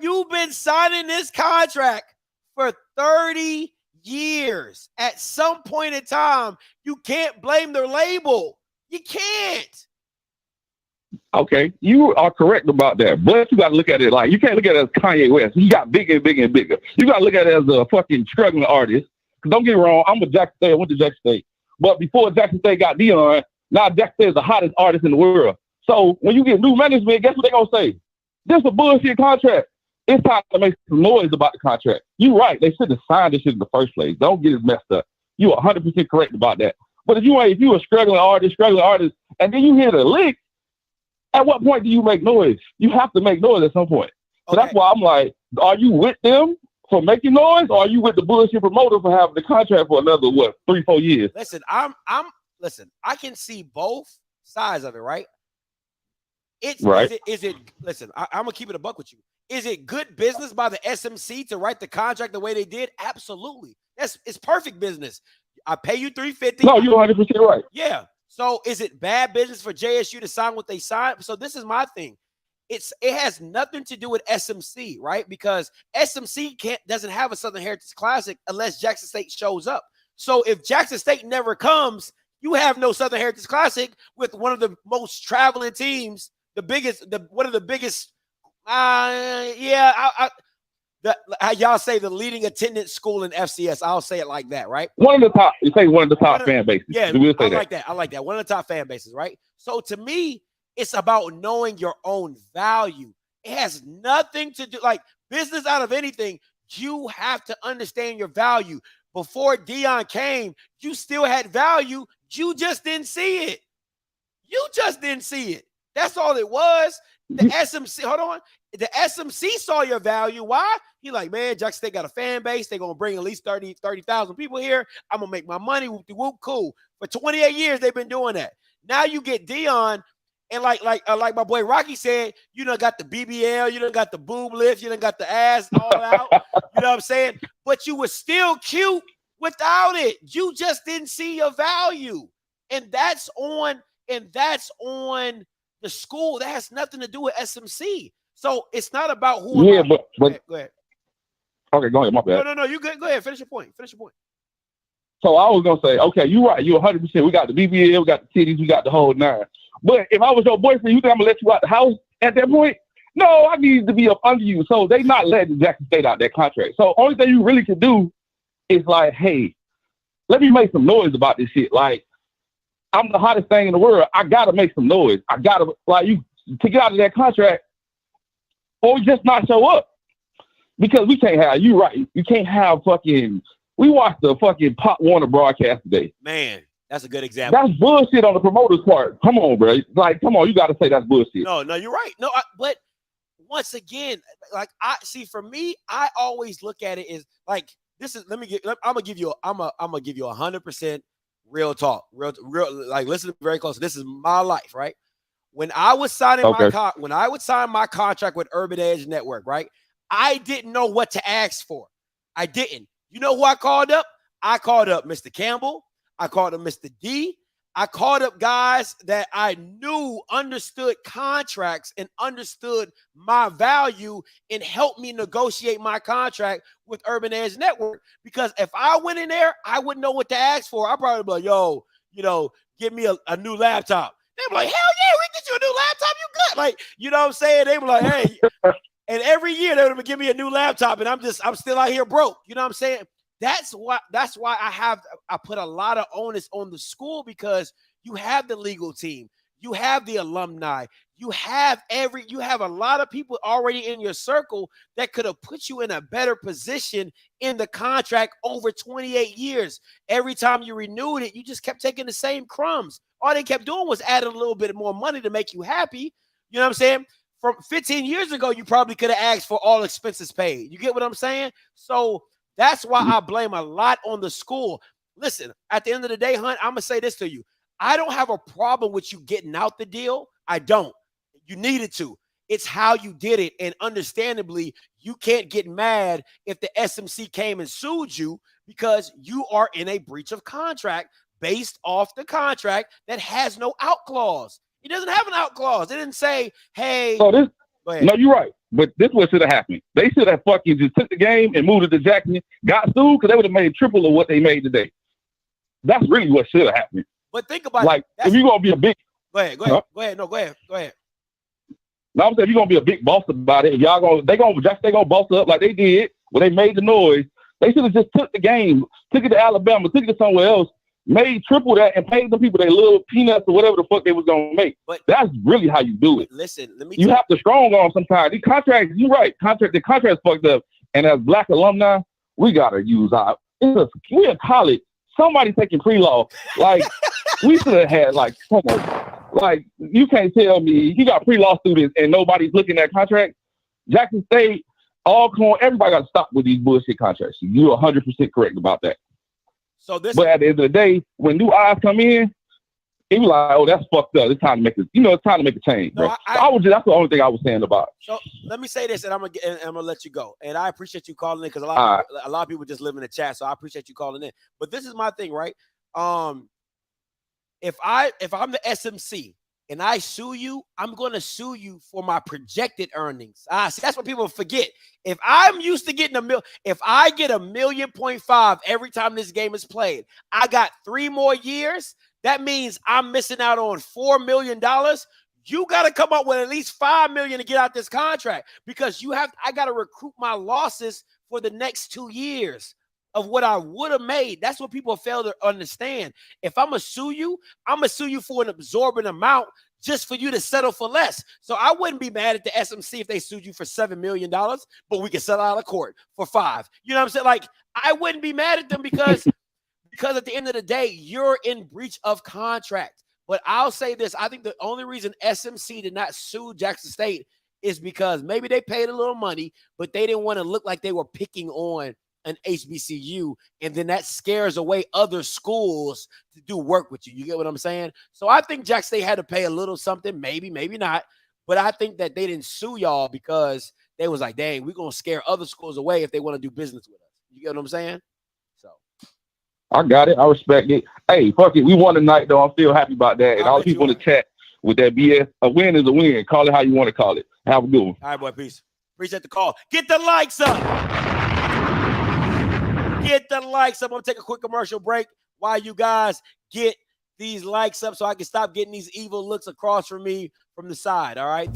You've been signing this contract for 30 years. At some point in time, you can't blame their label. You can't. Okay, you are correct about that, but you got to look at it like you can't look at it as Kanye West. He got bigger and bigger and bigger. You got to look at it as a fucking struggling artist. Don't get me wrong, I'm a Jackson State. I went to Jackson State, but before Jackson State got Dion, now Jackson State is the hottest artist in the world. So when you get new management, guess what they're gonna say? This is a bullshit contract. It's time to make some noise about the contract. You're right. They should have signed this shit in the first place. Don't get it messed up. You are 100% correct about that. But if you a struggling artist, and then you hear the lick, at what point do you make noise? You have to make noise at some point. So that's why I'm like, are you with them for making noise, or are you with the bullshit promoter for having the contract for another 3-4 years? Listen, listen, I can see both sides of it, right? It's right. Listen, I'm gonna keep it a buck with you. Is it good business by the SMC to write the contract the way they did? Absolutely. It's perfect business. I pay you $350. No, you're 100% right. Yeah. So is it bad business for JSU to sign what they signed? So this is my thing. It has nothing to do with SMC, right? Because SMC doesn't have a Southern Heritage Classic unless Jackson State shows up. So if Jackson State never comes, you have no Southern Heritage Classic with one of the most traveling teams, one of the biggest. Y'all say the leading attendance school in FCS. I'll say it like that, right? One of the top. You say one of the top fan bases. Yeah, I like that. I like that. One of the top fan bases, right? So to me, it's about knowing your own value. It has nothing to do like business out of anything. You have to understand your value. Before Dion came, you still had value. You just didn't see it. That's all it was. The SMC, hold on. The SMC saw your value. Why? He like, man, Jackson State got a fan base. They're going to bring at least 30,000 people here. I'm going to make my money. Whoop, cool. For 28 years, they've been doing that. Now you get Dion, and like my boy Rocky said, you done got the BBL, you done got the boob lift, you done got the ass all out. You know what I'm saying? But you were still cute without it. You just didn't see your value. And that's on the school. That has nothing to do with SMC. So it's not about who. Yeah, but go ahead. Okay, go ahead. My bad. No, you good. Go ahead. Finish your point. So I was gonna say, okay, you're right. You're 100%. We got the BBL, we got the titties, we got the whole nine. But if I was your boyfriend, you think I'm gonna let you out the house at that point? No, I need to be up under you. So they not letting Jackson State out that contract. So only thing you really can do is like, hey, let me make some noise about this shit. Like, I'm the hottest thing in the world. I gotta make some noise. I gotta you to get out of that contract, or just not show up. Because we can't have, you right, you can't have fucking, we watched the fucking Pop Warner broadcast today. Man, that's a good example. That's bullshit on the promoter's part. Come on, bro. Like, come on, you got to say that's bullshit. No, you're right. No, but once again, like for me, I always look at it as like, I'm gonna give you 100% real talk, real, like listen very close. This is my life, right? When I was signing my contract with Urban Edge Network, right? I didn't know what to ask for. I didn't. You know who I called up? I called up Mr. Campbell. I called up Mr. D. I called up guys that I knew understood contracts and understood my value and helped me negotiate my contract with Urban Edge Network. Because if I went in there, I wouldn't know what to ask for. I'd probably be like, yo, give me a new laptop. They were like, hell yeah, we get you a new laptop. You good? Like, you know what I'm saying? They were like, hey. And every year they would give me a new laptop, and I'm still out here broke. You know what I'm saying? That's why I put a lot of onus on the school, because you have the legal team, you have the alumni, you have a lot of people already in your circle that could have put you in a better position in the contract over 28 years. Every time you renewed it, you just kept taking the same crumbs. All they kept doing was adding a little bit more money to make you happy. You know what I'm saying? From 15 years ago, you probably could have asked for all expenses paid. You get what I'm saying? So that's why I blame a lot on the school. Listen, at the end of the day, Hunt, I'm going to say this to you. I don't have a problem with you getting out the deal. I don't. You needed to. It's how you did it. And understandably, you can't get mad if the SMC came and sued you, because you are in a breach of contract based off the contract that has no out clause. It doesn't have an out clause. It didn't say, hey. So Go ahead. No, you're right. But this is what should have happened. They should have fucking just took the game and moved it to Jackson, got sued because they would have made triple of what they made today. That's really what should have happened. But think about like it. if you're gonna be a big Go ahead. Huh? Go ahead. No, go ahead. Now I'm saying if you're gonna be a big boss about it, if y'all they gonna boss up like they did when they made the noise. They should have just took the game, took it to Alabama, took it to somewhere else, made triple that, and paid the people their little peanuts or whatever the fuck they was gonna make. But that's really how you do it. Listen, let me. You have to strong arm sometimes. These contracts, you're right. The contract's fucked up. And as Black alumni, we gotta use our. We're in college. Somebody taking pre-law. Like we should have had come on. Like you can't tell me you got pre-law students and nobody's looking at contracts. Jackson State. Everybody got to stop with these bullshit contracts. You're 100% correct about that. But at the end of the day, when new eyes come in, it was like, oh, that's fucked up. It's time to make it. It's time to make a change, bro. That's the only thing I was saying about it. So let me say this, and I'm gonna let you go. And I appreciate you calling in because a lot of people just live in the chat, so I appreciate you calling in. But this is my thing, right? If I'm the SMC. And I sue you, I'm going to sue you for my projected earnings. See, that's what people forget. If I'm used to getting if I get $1.5 million every time this game is played, I got 3 more years. That means I'm missing out on $4 million. You got to come up with at least $5 million to get out this contract because I got to recoup my losses for the next 2 years of what I would have made. That's what people fail to understand. If I'm going to sue you, I'm going to sue you for an absorbent amount just for you to settle for less. So I wouldn't be mad at the SMC if they sued you for $7 million, but we can settle out of court for $5 million. You know what I'm saying? Like, I wouldn't be mad at them because at the end of the day, you're in breach of contract. But I'll say this. I think the only reason SMC did not sue Jackson State is because maybe they paid a little money, but they didn't want to look like they were picking on an HBCU, and then that scares away other schools to do work with you. You get what I'm saying? So I think Jackson State had to pay a little something, maybe not. But I think that they didn't sue y'all because they was like, dang, we're going to scare other schools away if they want to do business with us. You get what I'm saying? So I got it. I respect it. Hey, fuck it. We won tonight, though. I'm still happy about that. And all the people in the chat with that BS, a win is a win. Call it how you want to call it. Have a good one. All right, boy. Peace. Appreciate the call. Get the likes up. Get the likes up. I'm going to take a quick commercial break while you guys get these likes up so I can stop getting these evil looks across from me from the side. All right.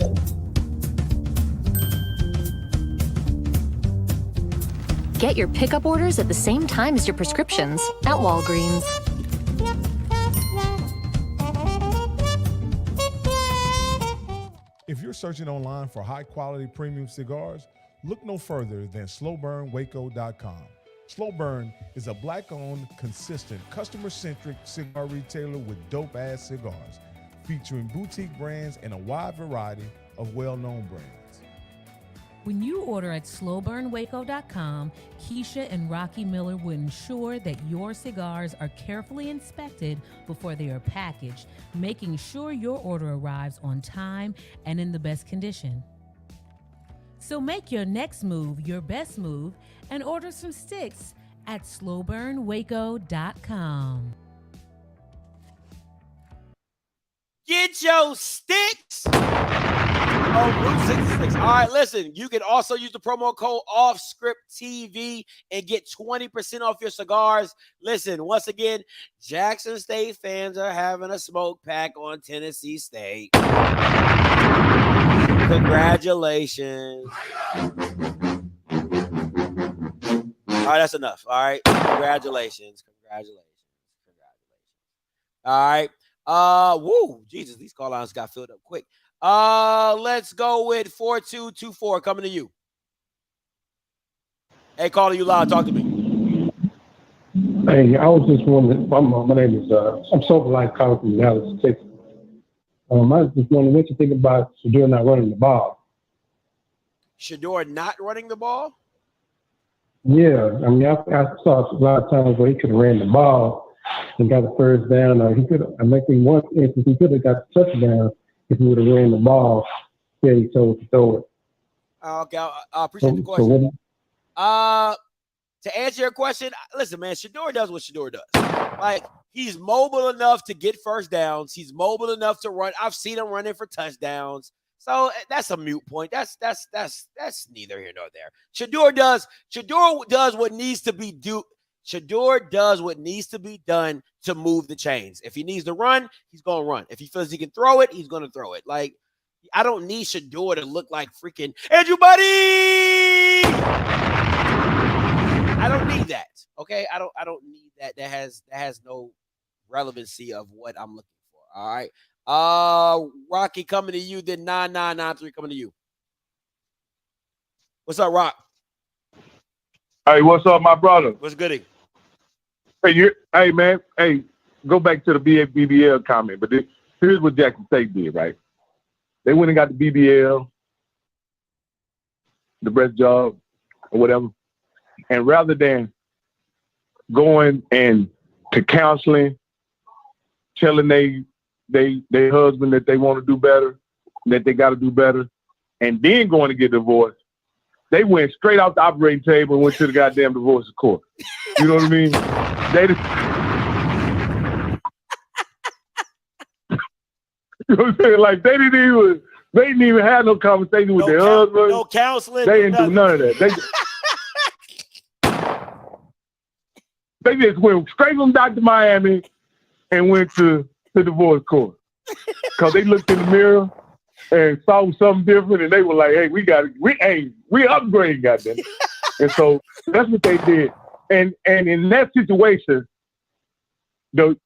Get your pickup orders at the same time as your prescriptions at Walgreens. If you're searching online for high-quality premium cigars, look no further than slowburnwaco.com. Slow Burn is a black-owned, consistent, customer-centric cigar retailer with dope-ass cigars, featuring boutique brands and a wide variety of well-known brands. When you order at slowburnwaco.com, Keisha and Rocky Miller will ensure that your cigars are carefully inspected before they are packaged, making sure your order arrives on time and in the best condition. So make your next move your best move and order some sticks at slowburnwaco.com. Get your sticks. Oh, Route 66. All right, listen, you can also use the promo code Offscript TV and get 20% off your cigars. Listen, once again, Jackson State fans are having a smoke pack on Tennessee State. Congratulations. All right, that's enough. All right. Congratulations. All right. Woo. Jesus, these call lines got filled up quick. Let's go with 4224 coming to you. Hey, caller, you loud. Talk to me. Hey, I was just wondering. My name is I'm Sober Life calling from Dallas, Texas. I was just wondering what you think about Shedeur not running the ball. Shedeur not running the ball? Yeah, I mean, I saw a lot of times where he could have ran the ball and got the first down, or he could. I think in one instance he could have got the touchdown if he would have ran the ball. Yeah, he told to throw it. Okay, I appreciate the question. To answer your question, listen, man, Shedeur does what Shedeur does. Like, he's mobile enough to get first downs. He's mobile enough to run. I've seen him running for touchdowns. So that's a moot point. That's neither here nor there. Shedeur does what needs to be do. Shedeur does what needs to be done to move the chains. If he needs to run, he's gonna run. If he feels he can throw it, he's gonna throw it. Like, I don't need Shedeur to look like freaking Andrew Buddy. I don't need that. Okay, I don't need that. That has no relevancy of what I'm looking for. All right. Rocky coming to you, then 9993 coming to you. What's up, Rock? Hey, what's up, my brother? What's goody? Hey, man. Hey, go back to the BBL comment, but here's what Jackson State did, right? They went and got the BBL, the breast job, or whatever, and rather than going and to counseling, telling they husband that they want to do better, that they got to do better, and then going to get divorced, they went straight out the operating table and went to the goddamn divorce court. You know what I mean? You know what I'm saying? Like, they didn't even have no conversation with their husband. No counseling. They didn't do none of that. They just went straight from Dr. Miami and went to the divorce court. Because they looked in the mirror and saw something different, and they were like, hey, we upgrade, goddamn. And so that's what they did. And in that situation, the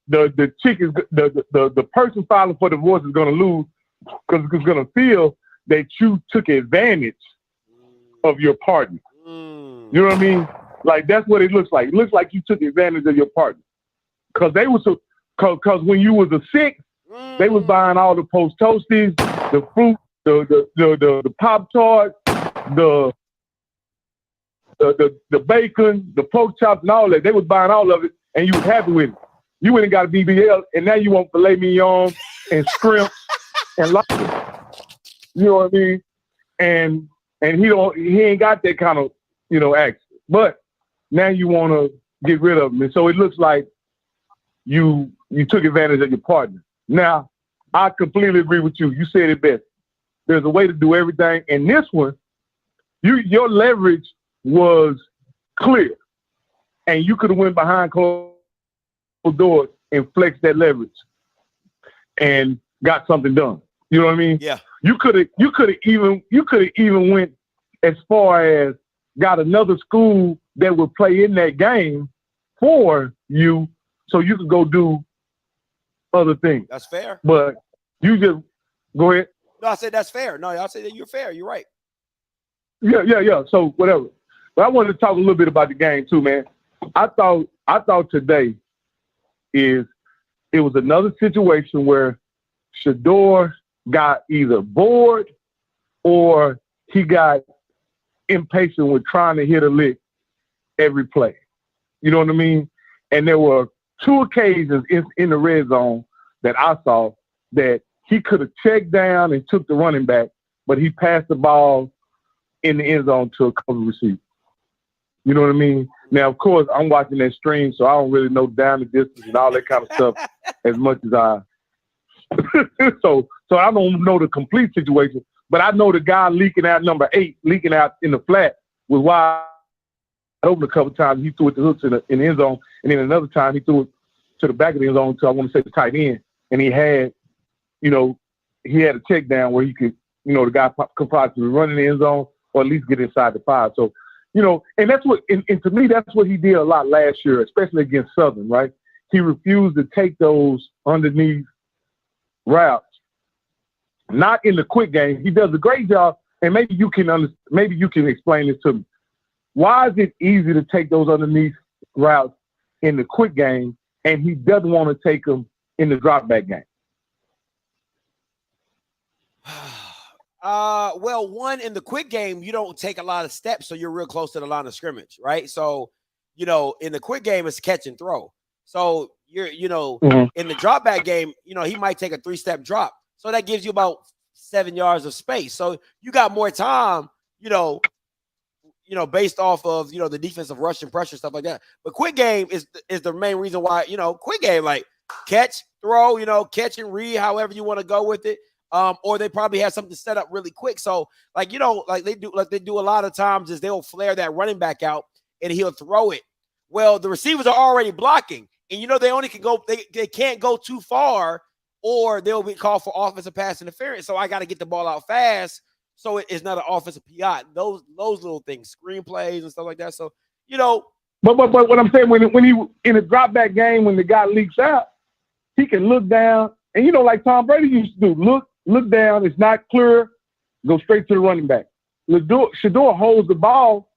chick is the person filing for divorce is gonna lose because it's gonna feel that you took advantage of your partner. You know what I mean? Like, that's what it looks like. It looks like you took advantage of your partner. Cause when you was a six, they was buying all the Post Toasties, the fruit, the Pop-Tarts, the bacon, the pork chops, and all that. They was buying all of it, and you was happy with it. You went and got a BBL, and now you want filet mignon and shrimp and lobster. You know what I mean? And he ain't got that kind of, accent. But now you want to get rid of him, and so it looks like you took advantage of your partner. Now, I completely agree with you. You said it best. There's a way to do everything, and this one, your leverage was clear, and you could have went behind closed doors and flexed that leverage and got something done. You know what I mean? Yeah. You could have even went as far as got another school that would play in that game for you, so you could go do other things. That's fair. But you just go ahead. No, I said that's fair. No, I said that you're fair. You're right. Yeah. So whatever. But I wanted to talk a little bit about the game too, man. I thought today it was another situation where Shedeur got either bored or he got impatient with trying to hit a lick every play. You know what I mean? And there were two occasions in the red zone that I saw that he could have checked down and took the running back, but he passed the ball in the end zone to a cover receiver. You know what I mean? Now, of course, I'm watching that stream, so I don't really know down the distance and all that kind of stuff as much as I. So I don't know the complete situation, but I know the guy leaking out number 8, leaking out in the flat was wide open a couple times. He threw it to hooks in the end zone, and then another time he threw it to the back of the end zone to, I want to say, the tight end, and he had a check down where he could, the guy could possibly run in the end zone or at least get inside the 5. So, and that's what, and to me, that's what he did a lot last year, especially against Southern, right? He refused to take those underneath routes. Not in the quick game. He does a great job, and maybe you can explain this to me. Why is it easy to take those underneath routes in the quick game, and he doesn't want to take them in the drop back game? Well, one, in the quick game, you don't take a lot of steps, so you're real close to the line of scrimmage, right? So, in the quick game, it's catch and throw. So you're, in the drop back game, he might take a 3-step drop. So that gives you about 7 yards of space. So you got more time, based off of, the defensive rush and pressure, stuff like that. But quick game is the main reason why, quick game, like catch, throw, catch and read, however you want to go with it. or they probably have something set up really quick. So, like, you know, like they do a lot of times is they'll flare that running back out and he'll throw it. Well, the receivers are already blocking, and you know they only can go, they can't go too far, or they'll be called for offensive pass interference. So I got to get the ball out fast, so it's not an offensive PI. Those little things, screenplays and stuff like that. So, you know. But what I'm saying, when he in a drop back game, when the guy leaks out, he can look down, and you know, like Tom Brady used to do, look down. It's not clear, go straight to the running back. Shador holds the ball,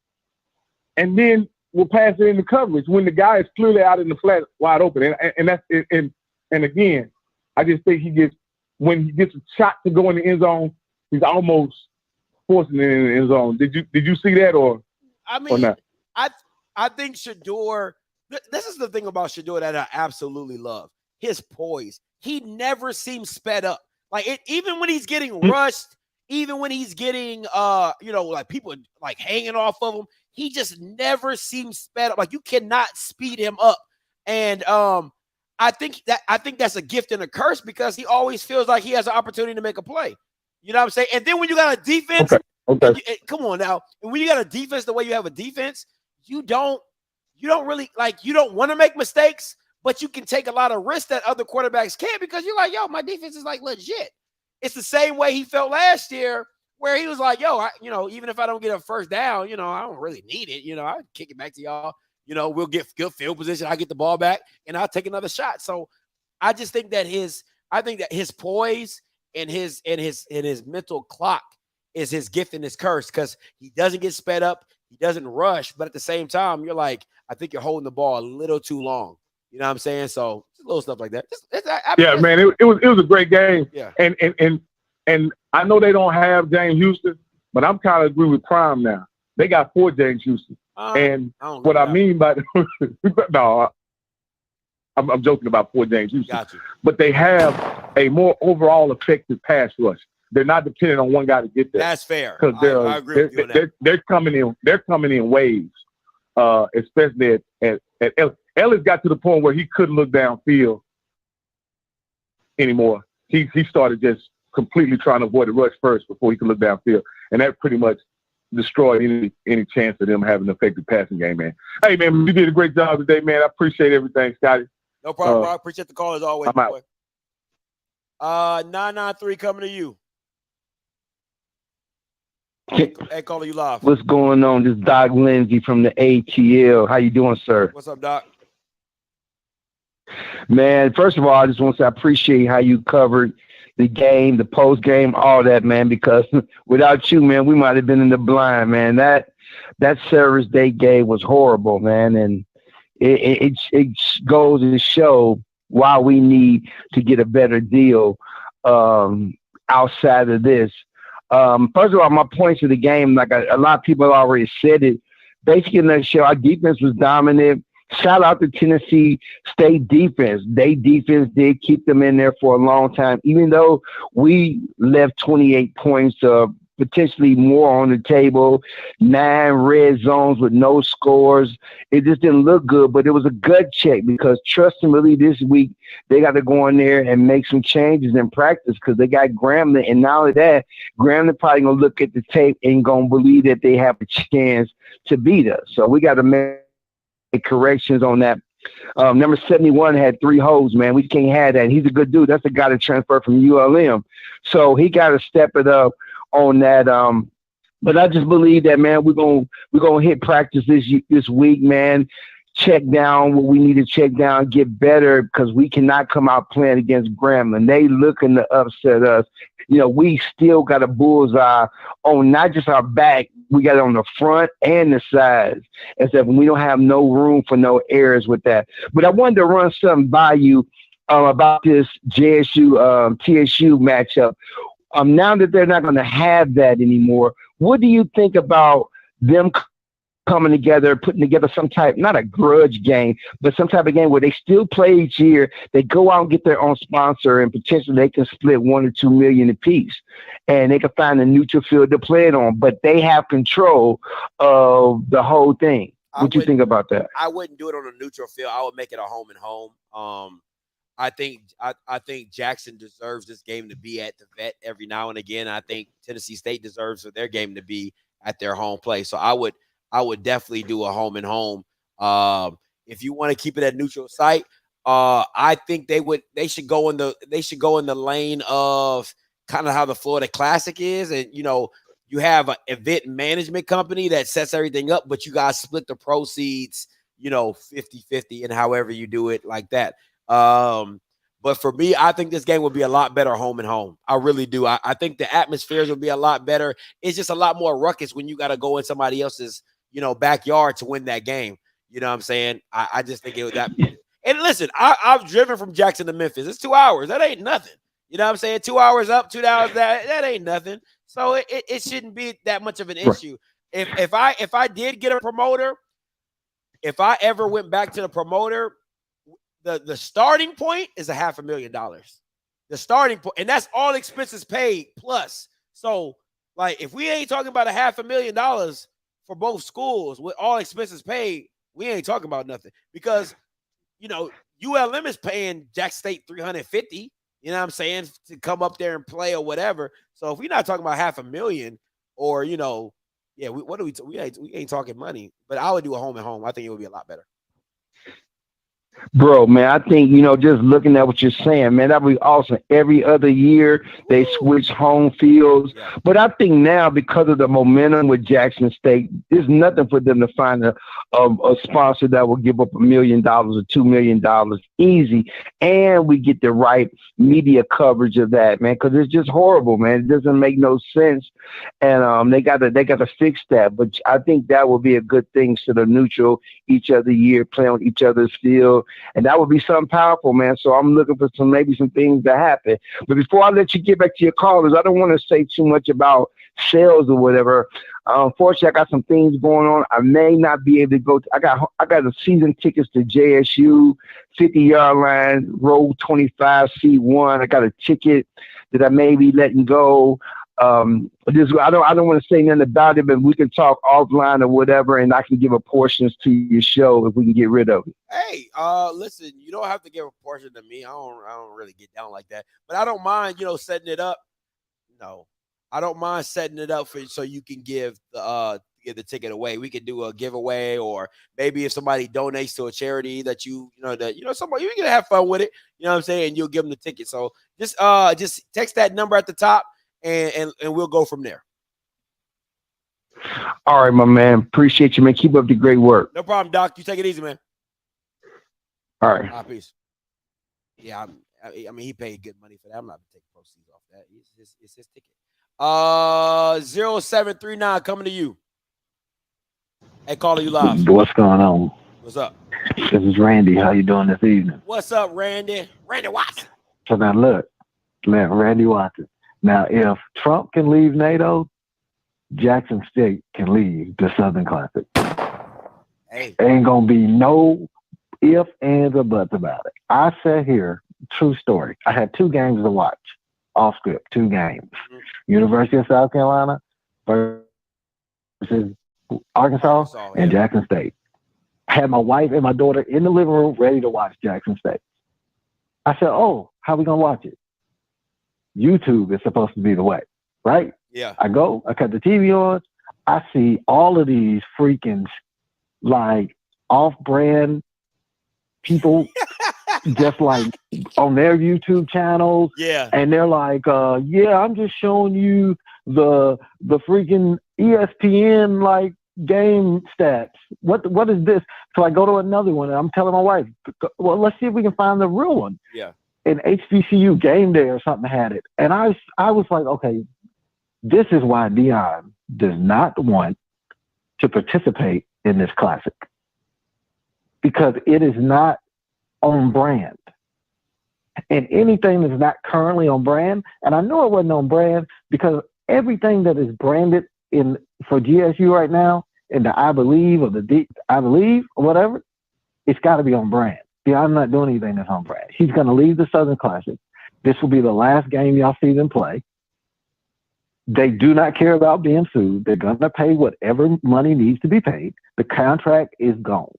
and then will pass it into coverage when the guy is clearly out in the flat, wide open. And that's and again, I just think when he gets a shot to go in the end zone, he's almost forcing it in the end zone. Did you see that or not? I think Shador. This is the thing about Shador that I absolutely love. His poise. He never seems sped up. Even when he's getting rushed, even when he's getting like people like hanging off of him, he just never seems sped up. Like, you cannot speed him up. And I think that's a gift and a curse, because he always feels like he has an opportunity to make a play. You know what I'm saying? And then when you got a defense, come on now. And when you got a defense the way you have a defense, you don't really, like, you don't want to make mistakes, but you can take a lot of risks that other quarterbacks can't, because you're like, yo, my defense is like legit. It's the same way he felt last year, where he was like, yo, even if I don't get a first down, I don't really need it. I'll kick it back to y'all. We'll get good field position. I'll get the ball back and I'll take another shot. So I just think that his poise and his mental clock is his gift and his curse, because he doesn't get sped up. He doesn't rush, but at the same time, you're like, I think you're holding the ball a little too long. You know what I'm saying? So just little stuff like that. Man, it was a great game. Yeah. And I know they don't have James Houston, but I'm kind of agree with Prime now. They got 4 James Houston. And what I mean by no, I'm joking about 4 James Houston. Got you. But they have a more overall effective pass rush. They're not dependent on one guy to get there. That's fair. Because I agree with you on that. They're coming in. They're coming in waves, especially at Ellis. Ellis got to the point where he couldn't look downfield anymore. He started just completely trying to avoid the rush first before he could look downfield, and that pretty much destroyed any chance of them having an effective passing game, man. Hey, man, you did a great job today, man. I appreciate everything, Scotty. No problem, bro. I appreciate the call as always. I'm out. 993 coming to you. Hey, caller, you live. What's going on? This is Doc Lindsay from the ATL. How you doing, sir? What's up, Doc? Man, first of all, I just want to say I appreciate how you covered the game, the post game, all that, man, because without you, man, we might have been in the blind, man. That Sarah's Day game was horrible, man, and it goes to show why we need to get a better deal outside of this. First of all, my points of the game, like a lot of people already said it. Basically, in that show, our defense was dominant. Shout out to Tennessee State defense. They defense did keep them in there for a long time, even though we left 28 points, potentially more on the table, 9 red zones with no scores. It just didn't look good, but it was a gut check, because trust and believe this week they got to go in there and make some changes in practice, because they got Grambling, and not only that, Grambling probably going to look at the tape and going to believe that they have a chance to beat us. So we got to make corrections on that. Number 71 had 3 holes, man. We can't have that. He's a good dude. That's the guy that transferred from ULM. So he got to step it up on that. But I just believe that, man, we're gonna hit practice this week, man. Check down what we need to check down, get better, because we cannot come out playing against Grambling. They looking to upset us. We still got a bullseye on not just our back, we got it on the front and the sides. Except we don't have no room for no errors with that. But I wanted to run something by you about this JSU TSU matchup. Now that they're not going to have that anymore, what do you think about them coming together, putting together some type, not a grudge game, but some type of game where they still play each year, they go out and get their own sponsor, and potentially they can split $1 or $2 million apiece, and they can find a neutral field to play it on, but they have control of the whole thing. What do you think about that? I wouldn't do it on a neutral field. I would make it a home and home. I think Jackson deserves this game to be at the Vet every now and again. I think Tennessee State deserves for their game to be at their home place. So I would definitely do a home and home. If you want to keep it at neutral site, I think they should go in the lane of kind of how the Florida Classic is. And you have an event management company that sets everything up, but you guys split the proceeds, 50-50 and however you do it like that. But for me, I think this game would be a lot better home and home. I really do. I think the atmospheres would be a lot better. It's just a lot more ruckus when you got to go in somebody else's, backyard to win that game. You know what I'm saying? I just think it would that. And listen, I've driven from Jackson to Memphis. It's 2 hours. That ain't nothing. You know what I'm saying? 2 hours up, 2 hours that ain't nothing. So it shouldn't be that much of an issue. If I did get a promoter, if I ever went back to the promoter, the starting point is $500,000. The starting point, and that's all expenses paid plus. So, like, if we ain't talking about $500,000 for both schools with all expenses paid, we ain't talking about nothing. Because, ULM is paying Jack State $350. You know what I'm saying, to come up there and play or whatever. So if we're not talking about $500,000 or, we ain't talking money. But I would do a home and home. I think it would be a lot better. Bro, man, I think, just looking at what you're saying, man, that would be awesome. Every other year, they switch home fields. Yeah. But I think now, because of the momentum with Jackson State, there's nothing for them to find a sponsor that will give up $1 million or $2 million easy. And we get the right media coverage of that, man, because it's just horrible, man. It doesn't make no sense. And they got to fix that. But I think that would be a good thing to the neutral each other year, playing on each other's field. And that would be something powerful, man. So I'm looking for maybe some things to happen. But before I let you get back to your callers, I don't want to say too much about sales or whatever. Unfortunately, I got some things going on. I may not be able to go. I got the season tickets to JSU, 50-yard line, row 25, C1. I got a ticket that I may be letting go. I don't want to say nothing about it, but we can talk offline or whatever, and I can give a portions to your show if we can get rid of it. Hey, listen, you don't have to give a portion to me. I don't really get down like that, but I don't mind, setting it up. No, I don't mind setting it up so you can give the ticket away. We could do a giveaway, or maybe if somebody donates to a charity that somebody, you can have fun with it. You know what I'm saying? And you'll give them the ticket. So just text that number at the top. And we'll go from there. All right, my man. Appreciate you, man. Keep up the great work. No problem, Doc. You take it easy, man. All right. Peace. Yeah, I mean, he paid good money for that. I'm not taking proceeds off that. It's his ticket. 0739 coming to you. Hey, calling you live. What's going on? What's up? This is Randy. How you doing this evening? What's up, Randy? Randy Watson. So now look, man, Randy Watson. Now, if Trump can leave NATO, Jackson State can leave the Southern Classic. Hey. Ain't going to be no ifs, ands, or buts about it. I sat here, true story. I had 2 games to watch. Offscript, 2 games. Mm-hmm. University of South Carolina versus Arkansas and Jackson State. I had my wife and my daughter in the living room ready to watch Jackson State. I said, how are we going to watch it? YouTube is supposed to be the way, right? Yeah. I cut the TV on. I see all of these freaking like off-brand people just like on their YouTube channels. Yeah. And they're like, I'm just showing you the freaking ESPN like game stats. What is this? So I go to another one and I'm telling my wife, well, let's see if we can find the real one. Yeah. An HBCU game day or something had it. And I was like, okay, this is why Dion does not want to participate in this classic. Because it is not on brand. And anything that's not currently on brand, and I know it wasn't on brand because everything that is branded for GSU right now, in the I Believe or I Believe or whatever, it's got to be on brand. I'm not doing anything that's on brand. He's going to leave the Southern Classic. This will be the last game y'all see them play. They do not care about being sued. They're going to pay whatever money needs to be paid. The contract is gone.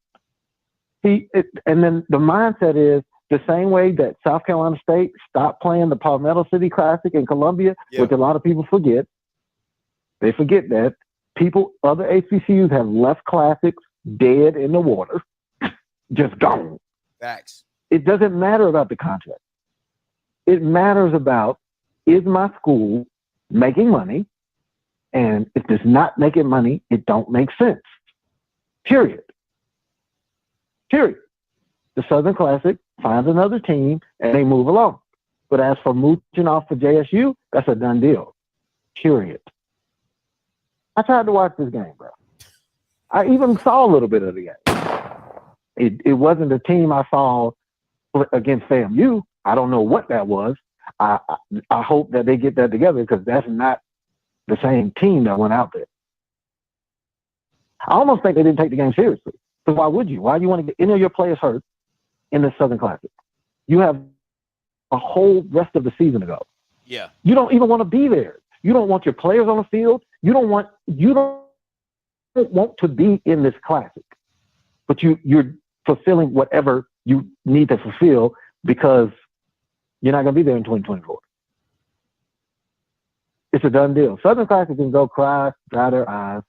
And then the mindset is The same way that South Carolina State stopped playing the Palmetto City Classic in Columbia, which a lot of people forget. They forget that other HBCUs have left classics dead in the water, just gone. Facts. It doesn't matter about the contract. It matters about, is my school making money? And if it's not making money, it don't make sense. Period. The Southern Classic finds another team and they move along. But as for mooching off for JSU, that's a done deal. Period. I tried to watch this game, bro. I even saw a little bit of the game. It wasn't a team I saw against FAMU. I don't know what that was. I hope that they get that together because that's not the same team that went out there. I almost think they didn't take the game seriously. So why would you? Why do you want to get any of your players hurt in the Southern Classic? You have a whole rest of the season to go. Yeah. You don't even want to be there. You don't want your players on the field. You don't want to be in this classic. But you're fulfilling whatever you need to fulfill because you're not going to be there in 2024. It's a done deal. Southern Classic can go cry, dry their eyes.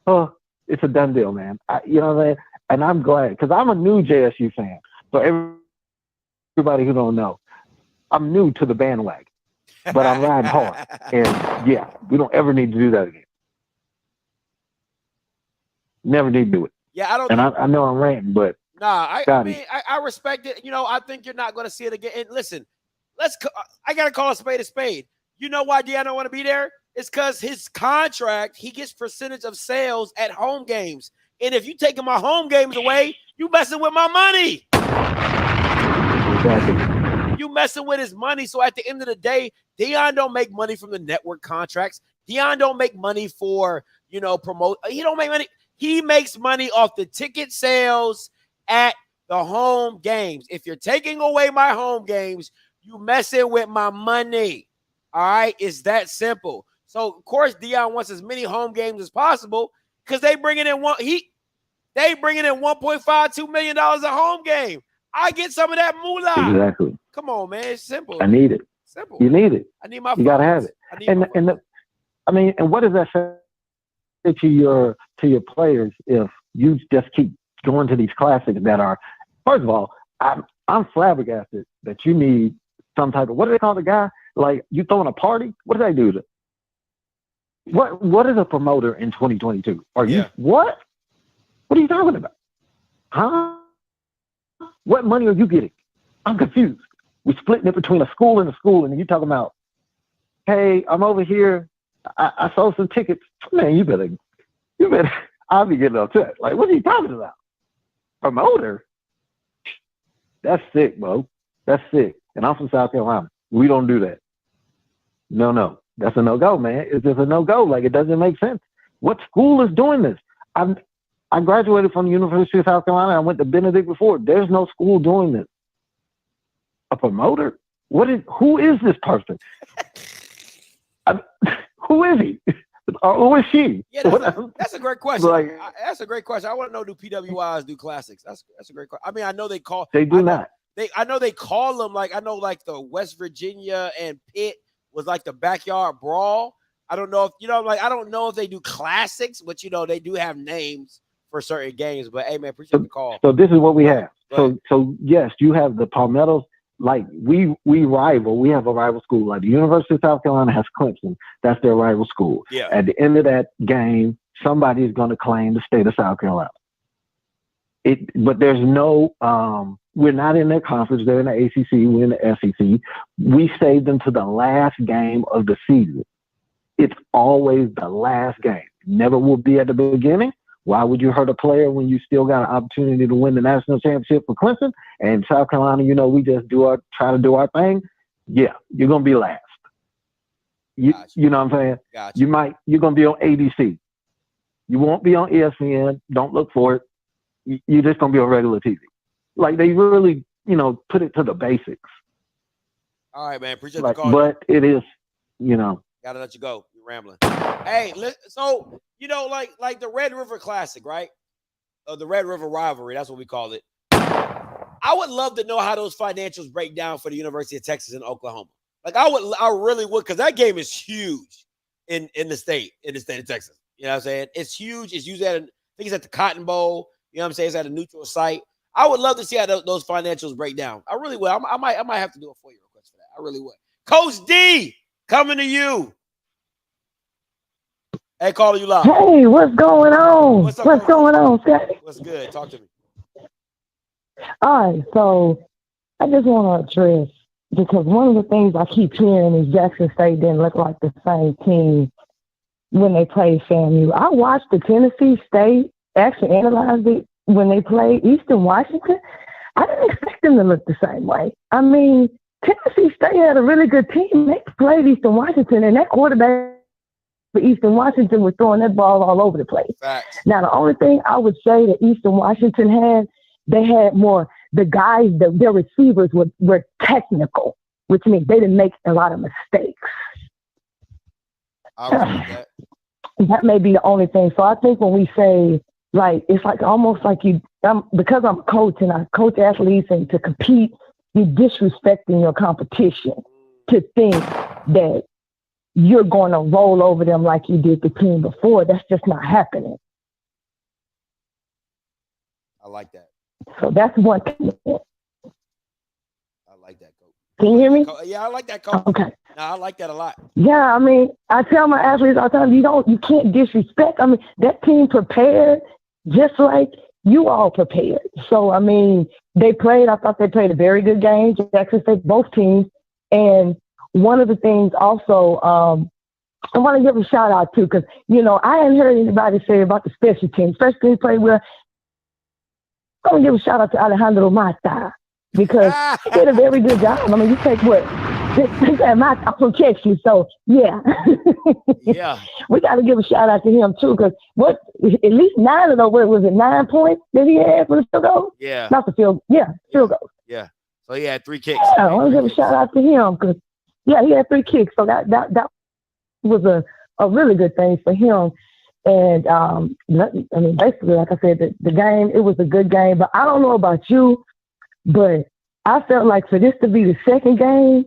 Oh, it's a done deal, man. You know what I'm saying? And I'm glad because I'm a new JSU fan. So everybody who don't know, I'm new to the bandwagon, but I'm riding hard. And yeah, we don't ever need to do that again. Never need to do it. Yeah, I don't. And I know I'm ranting, but I mean, I respect it. You know, I think you're not going to see it again. And listen, I got to call a spade a spade. You know why Deion don't want to be there? It's because his contract, he gets percentage of sales at home games. And if you taking my home games away, you messing with my money. Exactly. You messing with his money. So at the end of the day, Deion don't make money from the network contracts. Deion don't make money for, promote. He don't make money. He makes money off the ticket sales at the home games. If you're taking away my home games, you messing with my money. All right? It's that simple. So, of course, Deion wants as many home games as possible because they bringing in $1.52 million a home game. I get some of that moolah. Exactly. Come on, man. It's simple. I need it. Simple. You need it. I need my You got to have it. And what does that say to your players if you just keep going to these classics that are, first of all, I'm flabbergasted that you need some type of, what do they call the guy? Like you throwing a party? What do they do? What is a promoter in 2022? Are you what? What are you talking about? Huh? What money are you getting? I'm confused. We're splitting it between a school and a school, and you talking about, hey, I'm over here. I sold some tickets. Man, you better. I'll be getting upset. Like, what are you talking about? Promoter? That's sick, bro. That's sick. And I'm from South Carolina. We don't do that. No. That's a no-go, man. It's just a no-go. Like, it doesn't make sense. What school is doing this? I graduated from the University of South Carolina. I went to Benedict before. There's no school doing this. A promoter? Who is this person? Who is he? Or who is she? Yeah, that's a great question. That's a great question. I want to know, do PWIs do classics? That's a great question. I mean, I know they call. They do not. I know they call them like the West Virginia and Pitt was like the backyard brawl. I don't know if I don't know if they do classics, but they do have names for certain games. But hey, man, appreciate the call. So this is what we have. So yes, you have the Palmettos. Like we rival. We have a rival school. Like the University of South Carolina has Clemson. That's their rival school. Yeah. At the end of that game, somebody is going to claim the state of South Carolina. But there's no. We're not in their conference. They're in the ACC. We're in the SEC. We save them to the last game of the season. It's always the last game. Never will be at the beginning. Why would you hurt a player when you still got an opportunity to win the national championship for Clemson? And South Carolina, we just try to do our thing. Yeah, you're gonna be last. You know what I'm saying? Gotcha. You're gonna be on ABC. You won't be on ESPN. Don't look for it. You're just gonna be on regular TV. Like they really, put it to the basics. All right, man. Appreciate the call. But it is, Gotta let you go. You're rambling. Hey, so like the Red River Classic, right? The Red River Rivalry. That's what we call it. I would love to know how those financials break down for the University of Texas and Oklahoma. Like I really would, because that game is huge in the state of Texas. You know what I'm saying? It's huge. It's usually I think it's at the Cotton Bowl. You know what I'm saying? It's at a neutral site. I would love to see how those financials break down. I really would. I might have to do a FOIA request for that. I really would. Coach D, coming to you. Hey, caller, you live. Hey, what's going on? What's going on, Scotty? What's good? Talk to me. All right, so I just want to address, because one of the things I keep hearing is Jackson State didn't look like the same team when they played FAMU. I watched the Tennessee State, actually analyzed it when they played Eastern Washington. I didn't expect them to look the same way. I mean, Tennessee State had a really good team. They played Eastern Washington, and that quarterback for Eastern Washington was throwing that ball all over the place. Facts. Now, the only thing I would say that Eastern Washington had, they had more, the guys, their receivers were technical, which means they didn't make a lot of mistakes. That may be the only thing. So I think when we say, like, it's like almost like because I'm a coach and I coach athletes, and to compete, you're disrespecting your competition to think that you're going to roll over them like you did the team before. That's just not happening. I like that. So that's one thing. I like that, Coach. Can you hear me? Yeah, I like that, Coach. Okay. No, I like that a lot. Yeah, I mean, I tell my athletes all the time, you can't disrespect. I mean, that team prepared just like you all prepared. So, I mean, I thought they played a very good game. Jackson State, both teams. And one of the things also, I want to give a shout out to, because, I hadn't heard anybody say about the special teams. Special teams played well. I'm going to give a shout out to Alejandro Mata, because he did a very good job. I mean, you take what? I'm from Texas, so yeah. Yeah. We got to give a shout out to him, too, because at least 9 of those, was it 9 points that he had for the field goal? Yeah. Not the field goal. Yeah. So he had 3 kicks. Yeah, I want to give a shout out to him, because, he had 3 kicks. So that was a really good thing for him. And, I mean, basically, like I said, the game, it was a good game. But I don't know about you, but I felt like for this to be the second game,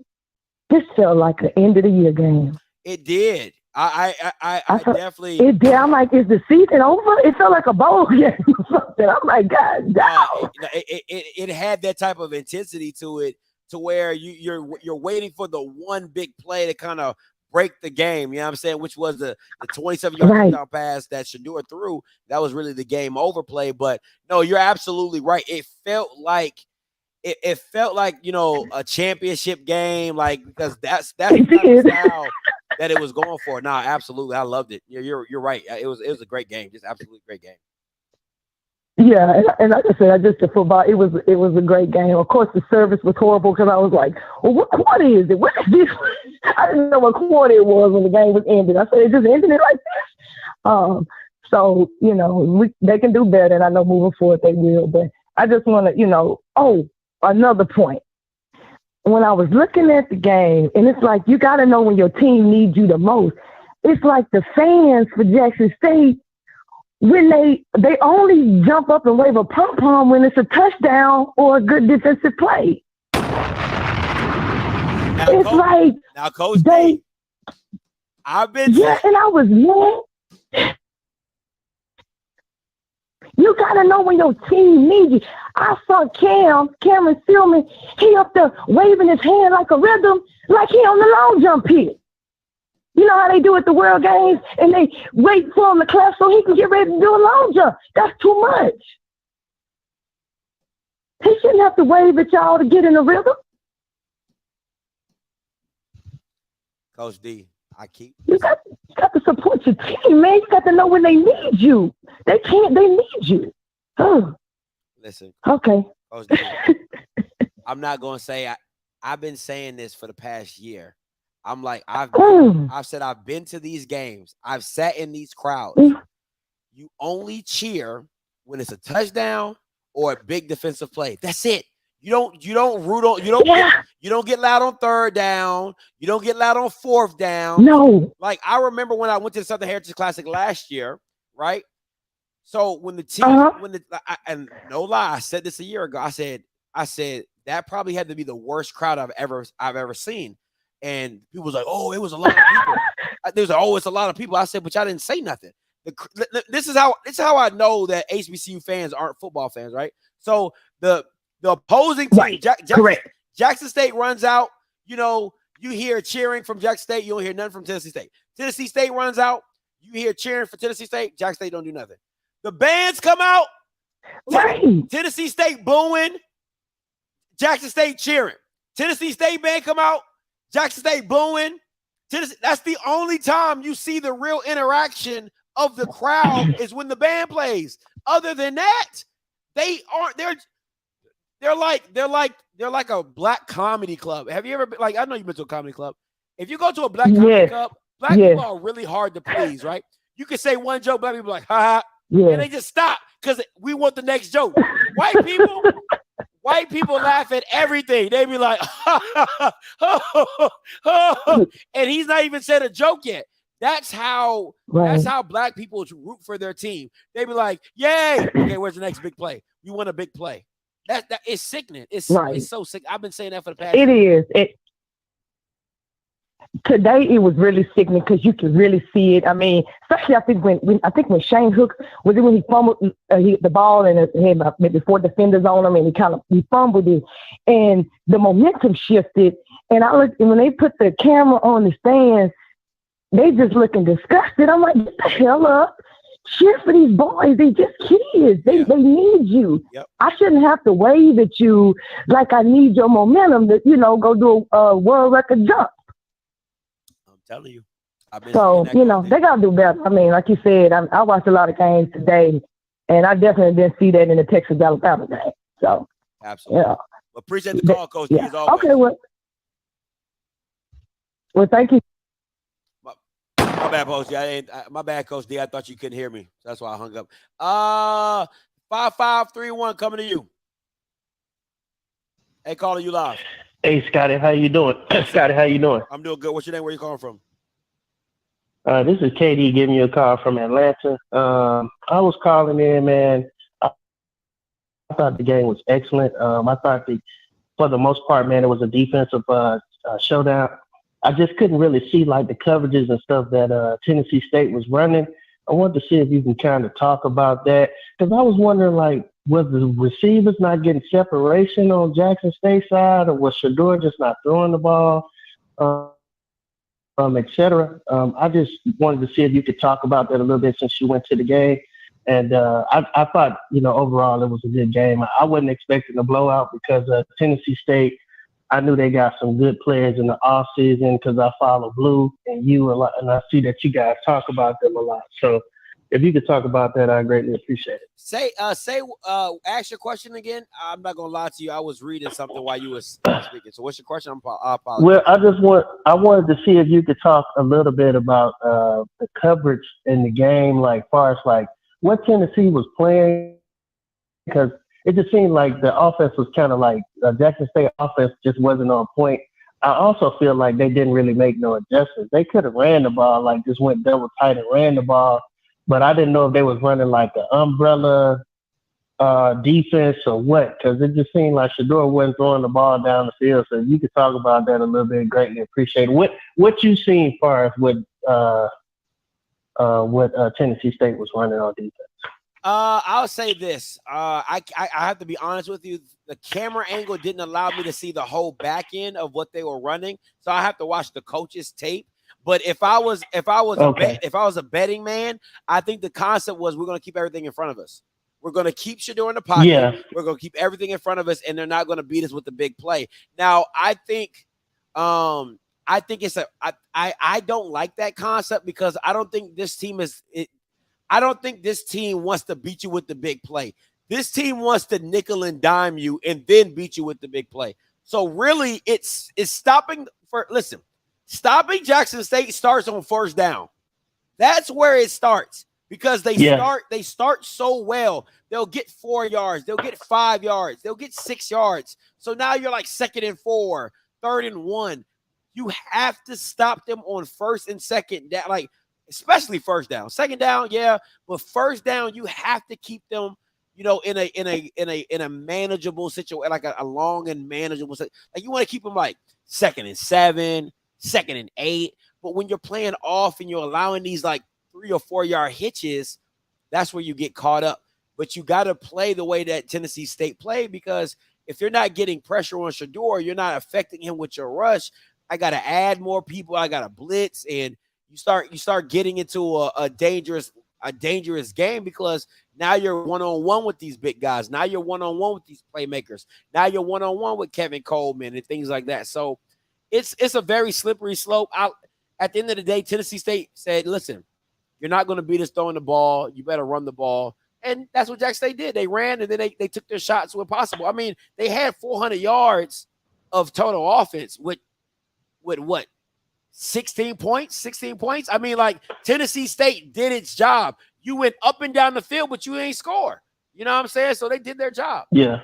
this felt like an end-of-the-year game. It did. I definitely. It did. I'm like, is the season over? It felt like a bowl game or something. I'm like, God, no. It had that type of intensity to it, to where you're waiting for the one big play to kind of break the game. You know what I'm saying? Which was the 27-yard touchdown pass that Shador threw. That was really the game over play. But no, you're absolutely right. It felt like. It felt like, a championship game, like, because that's the kind of style that it was going for. Nah, absolutely, I loved it. You're right. It was a great game, just absolutely great game. Yeah, and like I said, the football. It was a great game. Of course, the service was horrible, because I was like, well, what quarter is it? What is this? I didn't know what quarter it was when the game was ended. I said, it just ended it like this. So they can do better, and I know moving forward they will. But I just want to, another point. When I was looking at the game, and it's like, you got to know when your team needs you the most. It's like the fans for Jackson State, when they only jump up and wave a pom-pom when it's a touchdown or a good defensive play. Now, Coach D, I've been and I was mad. You got to know when your team needs you. I saw Cameron Stillman, he up there waving his hand like a rhythm, like he on the long jump pit. You know how they do at the World Games, and they wait for him to clap so he can get ready to do a long jump. That's too much. He shouldn't have to wave at y'all to get in the rhythm. Coach D, You got to support your team, man. You got to know when they need you. They need you. Oh. Listen. Okay. Coach D, I'm not going to say I've been saying this for the past year. I'm like, I've said I've been to these games. I've sat in these crowds. You only cheer when it's a touchdown or a big defensive play. That's it. You don't root on, you don't get loud on 3rd down. You don't get loud on 4th down. No. Like, I remember when I went to the Southern Heritage Classic last year, right? So when the team, and no lie, I said this a year ago. I said, I said that probably had to be the worst crowd I've ever seen. And people was like, "Oh, it was a lot of people." There's like, "Oh, it's a lot of people." I said, "But y'all didn't say nothing." This is how I know that HBCU fans aren't football fans, right? So the opposing team, Jackson State runs out. You know, you hear cheering from Jackson State. You don't hear nothing from Tennessee State. Tennessee State runs out. You hear cheering for Tennessee State. Jackson State don't do nothing. The bands come out. Tennessee State booing. Jackson State cheering. Tennessee State band come out. Jackson State booing. That's the only time you see the real interaction of the crowd is when the band plays. Other than that, they aren't. They're like a black comedy club. Have you ever been, like, I know you've been to a comedy club. If you go to a black comedy club, black people are really hard to please, right? You can say one joke, black people are like, ha ha, and they just stop because we want the next joke. White people laugh at everything. They be like, and he's not even said a joke yet. That's how black people root for their team. They be like, "Yay! Okay, where's the next big play? We want a big play." That is sickening. It's so sick. I've been saying that for the past. It is. Today it was really sickening because you can really see it. I mean, especially I think when Shane Hook was it when he fumbled the ball and had maybe 4 defenders on him and he fumbled it and the momentum shifted and I looked and when they put the camera on the stands, they just looking disgusted. I'm like, get the hell up. Cheer for these boys. They just kids. They need you. Yep. I shouldn't have to wave at you like I need your momentum to, go do a world record jump. Telling you. So, they got to do better. I mean, like you said, I watched a lot of games today, and I definitely didn't see that in the Texas Alabama game. So, absolutely. Yeah. Appreciate the call, Coach D, as always. Okay, well, thank you. My bad, Coach D. My bad, Coach D. I thought you couldn't hear me. That's why I hung up. 5531 coming to you. Hey, caller, you live. Hey, Scotty, how you doing? Scotty, how you doing? I'm doing good. What's your name? Where you calling from? This is KD giving you a call from Atlanta. I was calling in, man. I thought the game was excellent. I thought for the most part, man, it was a defensive showdown. I just couldn't really see like the coverages and stuff that Tennessee State was running. I wanted to see if you can kind of talk about that because I was wondering like, was the receivers not getting separation on Jackson State side, or was Shedeur just not throwing the ball, et cetera? I just wanted to see if you could talk about that a little bit since you went to the game. And I thought, overall it was a good game. I wasn't expecting a blowout because Tennessee State, I knew they got some good players in the off season because I follow Blue and you a lot, and I see that you guys talk about them a lot. So if you could talk about that, I greatly appreciate it. Ask your question again. I'm not gonna lie to you. I was reading something while you were speaking. So what's your question? I apologize. Well, I wanted to see if you could talk a little bit about the coverage in the game, like far as like what Tennessee was playing, because it just seemed like the offense was kind of like Jackson State offense just wasn't on point. I also feel like they didn't really make no adjustments. They could have ran the ball, like just went double tight and ran the ball. But I didn't know if they was running like an umbrella defense or what, because it just seemed like Shedeur wasn't throwing the ball down the field. So if you could talk about that a little bit, greatly appreciate it. What you seen as far as what Tennessee State was running on defense? I'll say this. I have to be honest with you. The camera angle didn't allow me to see the whole back end of what they were running, so I have to watch the coach's tape. But if I was a betting man, I think the concept was we're going to keep everything in front of us. We're going to keep Shedeur in the pocket. Yeah. We're going to keep everything in front of us, and they're not going to beat us with the big play. Now, I think I don't like that concept because I don't think this team I don't think this team wants to beat you with the big play. This team wants to nickel and dime you and then beat you with the big play. So really, it's stopping for. Listen. Stopping Jackson State starts on first down. That's where it starts because they start so well. They'll get 4 yards. They'll get 5 yards. They'll get 6 yards. So now you're like 2nd and 4, 3rd and 1. You have to stop them on 1st and 2nd down, like especially first down. 2nd down, yeah, but first down you have to keep them. you know, in a manageable situation, like a long and manageable, like you want to keep them like 2nd and 7, 2nd and 8. But when you're playing off and you're allowing these like 3 or 4 yard hitches, that's where you get caught up. But you got to play the way that Tennessee State played, because if you're not getting pressure on Shador, you're not affecting him with your rush. I got to add more people. I got to blitz, and you start getting into a dangerous game, because now you're one-on-one with these big guys. Now you're one-on-one with these playmakers. Now you're one-on-one with Kevin Coleman and things like that. So it's a very slippery slope. At the end of the day, Tennessee State said, listen, you're not going to beat us throwing the ball. You better run the ball. And that's what Jackson State did. They ran, and then they took their shots where possible. I mean, they had 400 yards of total offense with what? 16 points? I mean, like, Tennessee State did its job. You went up and down the field, but you ain't score. You know what I'm saying? So they did their job. Yeah.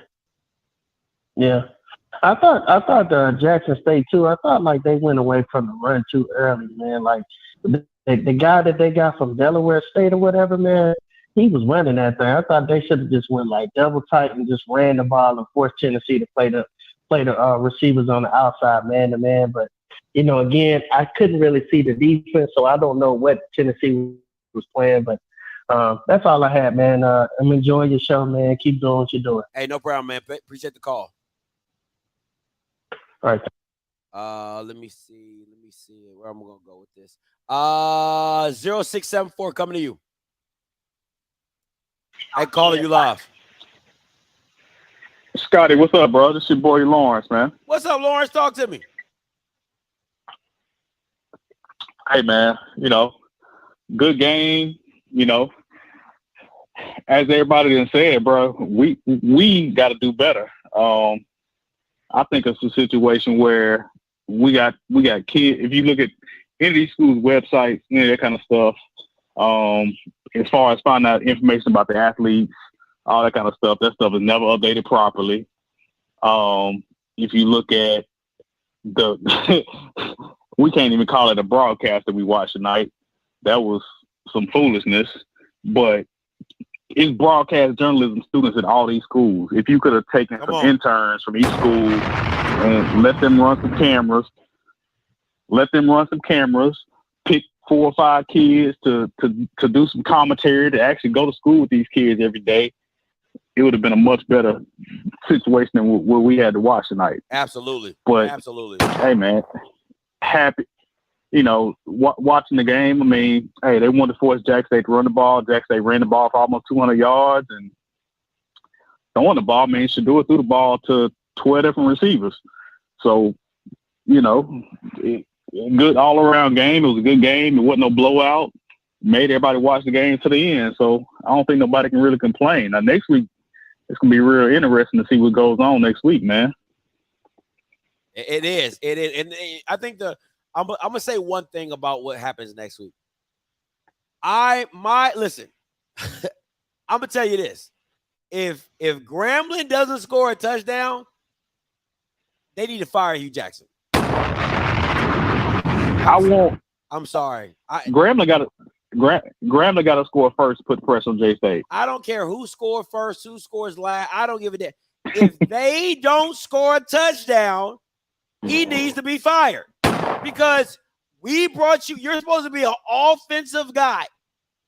I thought Jackson State too. I thought like they went away from the run too early, man. Like the guy that they got from Delaware State or whatever, man, he was running that thing. I thought they should have just went like double tight and just ran the ball and forced Tennessee to play the receivers on the outside, man to man. But you know, again, I couldn't really see the defense, so I don't know what Tennessee was playing. But that's all I had, man. I'm enjoying your show, man. Keep doing what you're doing. Hey, no problem, man. Appreciate the call. All right. Let me see where I'm gonna go with this. 0674 coming to you. Hey, caller, you live. Scotty, what's up, bro? This is your boy Lawrence, man. What's up, Lawrence? Talk to me. Hey, man, you know, good game, you know. As everybody done said, bro, we got to do better. I think it's a situation where we got kids. If you look at any of these schools' websites, any of that kind of stuff, as far as finding out information about the athletes, all that kind of stuff, that stuff is never updated properly. If you look at the we can't even call it a broadcast that we watched tonight. That was some foolishness. But it's broadcast journalism students at all these schools. If you could have taken some interns from each school and let them run some cameras, pick 4 or 5 kids to do some commentary, to actually go to school with these kids every day, it would have been a much better situation than what we had to watch tonight. Absolutely. But absolutely. Hey, man, happy, you know, watching the game. I mean, hey, they wanted to force Jack State to run the ball. Jack State ran the ball for almost 200 yards, and throwing the ball means should do it through the ball to 12 different receivers. So, you know, good all around game. It was a good game. It wasn't no blowout. Made everybody watch the game to the end. So I don't think nobody can really complain. Now next week, it's gonna be real interesting to see what goes on next week, man. It is. And I think I'm gonna say one thing about what happens next week. Listen, I'm gonna tell you this. If Grambling doesn't score a touchdown, they need to fire Hugh Jackson. I'm sorry. Grambling got to score first to put pressure on J State. I don't care who scored first, who scores last. I don't give a damn. If they don't score a touchdown, he needs to be fired, because we brought you. You're supposed to be an offensive guy,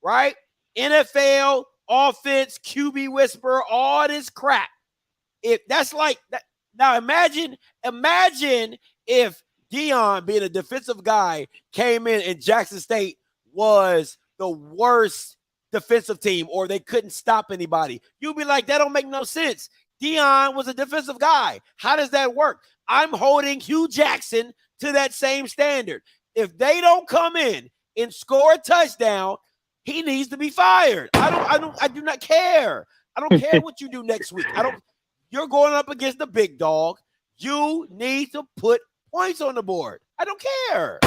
right? NFL offense, QB whisperer, all this crap. If that's like that, now imagine if Dion, being a defensive guy, came in and Jackson State was the worst defensive team, or they couldn't stop anybody. You'd be like, that don't make no sense. Dion was a defensive guy. How does that work? I'm holding Hugh Jackson to that same standard. If they don't come in and score a touchdown, he needs to be fired. I do not care. I don't care what you do next week. You're going up against the big dog. You need to put points on the board. I don't care.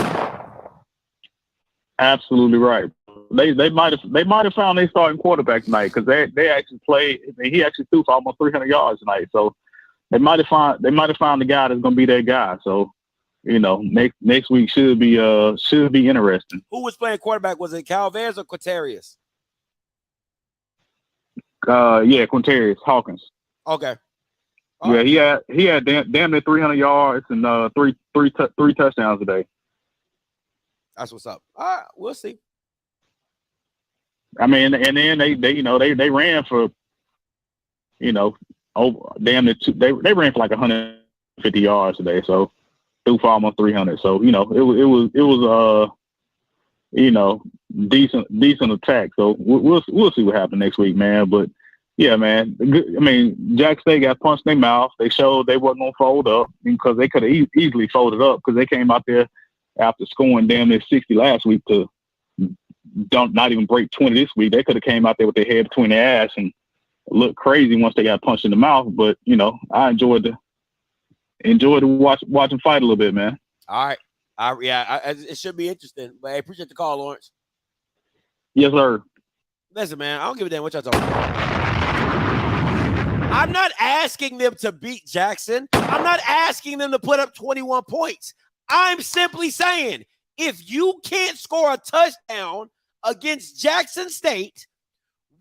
Absolutely right. They might have found their starting quarterback tonight, because they actually played. He actually threw for almost 300 yards tonight. So they might have found the guy that's going to be their guy. So, you know, next week should be interesting. Who was playing quarterback? Was it Calvez or Quatarius? Quintarius Hawkins. Okay. Yeah, he had damn near 300 yards and three touchdowns today. That's what's up. All right, we'll see. I mean, and then they ran for, over damn near they ran for like 150 yards today, so threw for almost 300. So it was decent attack. So we'll see what happens next week, man. But yeah, man. I mean, Jack State got punched in their mouth. They showed they wasn't gonna fold up because they could have easily folded up because they came out there after scoring damn near 60 last week to not even break 20 this week. They could have came out there with their head between their ass and looked crazy once they got punched in the mouth. But I enjoyed to watch them fight a little bit, man. All right. It should be interesting. But I appreciate the call, Lawrence. Yes, sir. Listen, man, I don't give a damn what y'all talking about. I'm not asking them to beat Jackson. I'm not asking them to put up 21 points. I'm simply saying, if you can't score a touchdown against Jackson State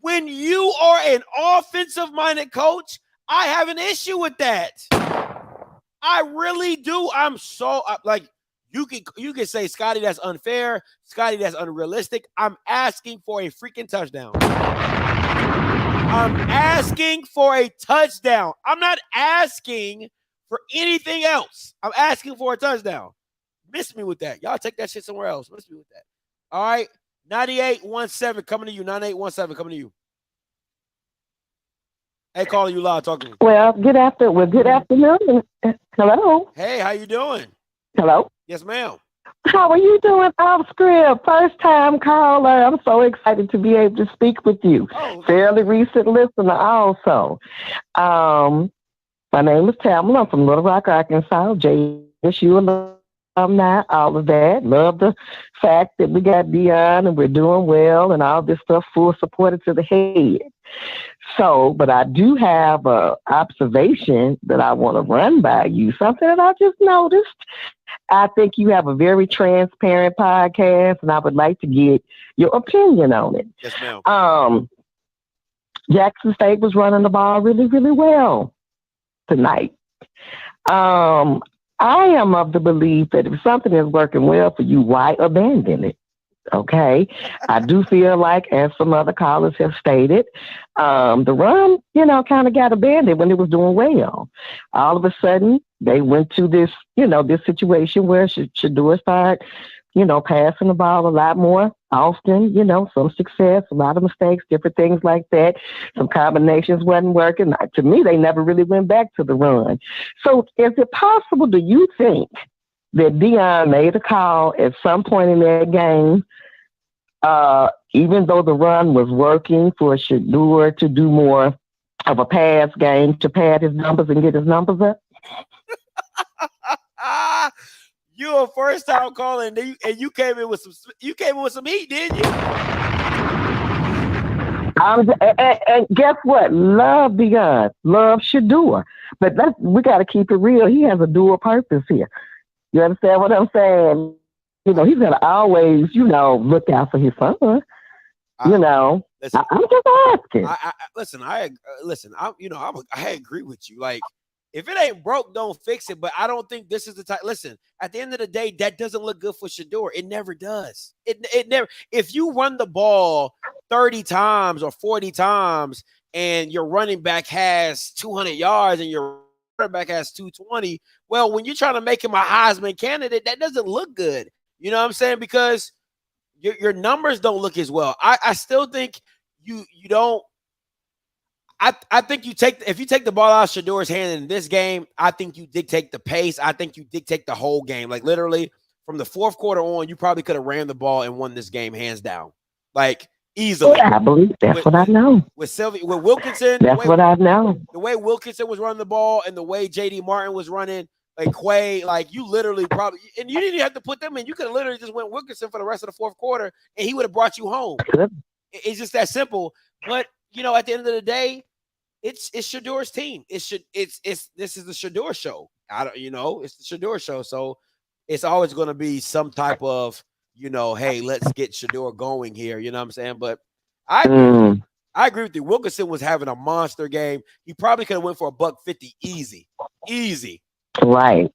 when you are an offensive-minded coach, I have an issue with that. I really do. I'm so you can say, Scotty, that's unfair. Scotty, that's unrealistic. I'm asking for a freaking touchdown. I'm asking for a touchdown. I'm not asking for anything else. I'm asking for a touchdown. Miss me with that. Y'all take that shit somewhere else. Miss me with that. All right. 9817 coming to you. 9817 coming to you. Hey, calling you loud. Talk to me. Well, good afternoon. Hello. Hey, how you doing? Hello. Yes, ma'am. How are you doing, Offscript? First time caller. I'm so excited to be able to speak with you. Fairly recent listener also. My name is Tamala. I'm from Little Rock, Arkansas. JSU alumni, all of that. Love the fact that we got Dion and we're doing well and all this stuff, full supported to the head. So, but I do have an observation that I want to run by you, something that I just noticed. I think you have a very transparent podcast, and I would like to get your opinion on it. Yes, ma'am. Jackson State was running the ball really, really well tonight. I am of the belief that if something is working well for you, why abandon it? Okay. I do feel like, as some other callers have stated, the run, kind of got abandoned when it was doing well. All of a sudden, they went to this, this situation where Shedeur started, passing the ball a lot more often, some success, a lot of mistakes, different things like that. Some combinations wasn't working. To me, they never really went back to the run. So is it possible, do you think, that Dion made a call at some point in that game, even though the run was working, for Shedeur to do more of a pass game to pad his numbers and get his numbers up? You a first time calling, and you came in with some heat, didn't you? And guess what? Love Dion, love Shedeur, but we got to keep it real. He has a dual purpose here. You understand what I'm saying? He's gonna always, look out for his son. I'm just asking. I agree with you. Like, if it ain't broke, don't fix it. But I don't think this is the time. Listen, at the end of the day, that doesn't look good for Shedeur. It never does. It never. If you run the ball 30 times or 40 times, and your running back has 200 yards, and your quarterback has 220. Well, when you're trying to make him a Heisman candidate, that doesn't look good. You know what I'm saying? Because your numbers don't look as well. I still think you don't. I think if you take the ball out of Shedeur's hand in this game, I think you dictate the pace. I think you dictate the whole game. Like, literally from the fourth quarter on, you probably could have ran the ball and won this game hands down. Like, easily. I believe that's what I know. With Wilkinson, that's what I know. The way Wilkinson was running the ball and the way J.D. Martin was running, like Quay, like, you literally probably, and you didn't even have to put them in. You could have literally just went Wilkinson for the rest of the fourth quarter, and he would have brought you home. It's just that simple. But at the end of the day, it's Shedeur's team. This is the Shedeur show. It's the Shedeur show. So it's always going to be some type of, hey, let's get Shedeur going here. You know what I'm saying? But I I agree with you. Wilkinson was having a monster game. He probably could have went for $150 easy. Easy. Right.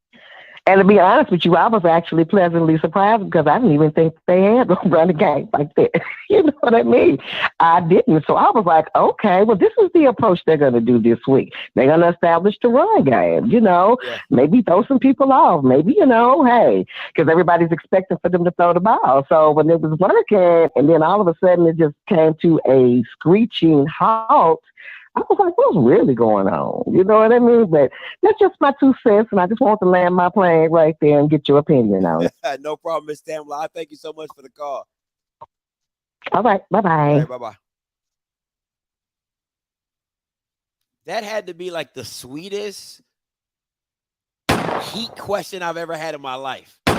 And to be honest with you, I was actually pleasantly surprised because I didn't even think they had to run a game like that. You know what I mean? I didn't. So I was like, okay, well, this is the approach they're going to do this week. They're going to establish the run game, maybe throw some people off. Maybe, hey, because everybody's expecting for them to throw the ball. So when it was working, and then all of a sudden it just came to a screeching halt, I was like, what's really going on? You know what I mean? But that's just my 2 cents, and I just want to land my plane right there and get your opinion on it. No problem, Ms. Tamla. I thank you so much for the call. All right. Bye-bye. All right, bye-bye. That had to be like the sweetest heat question I've ever had in my life. Like,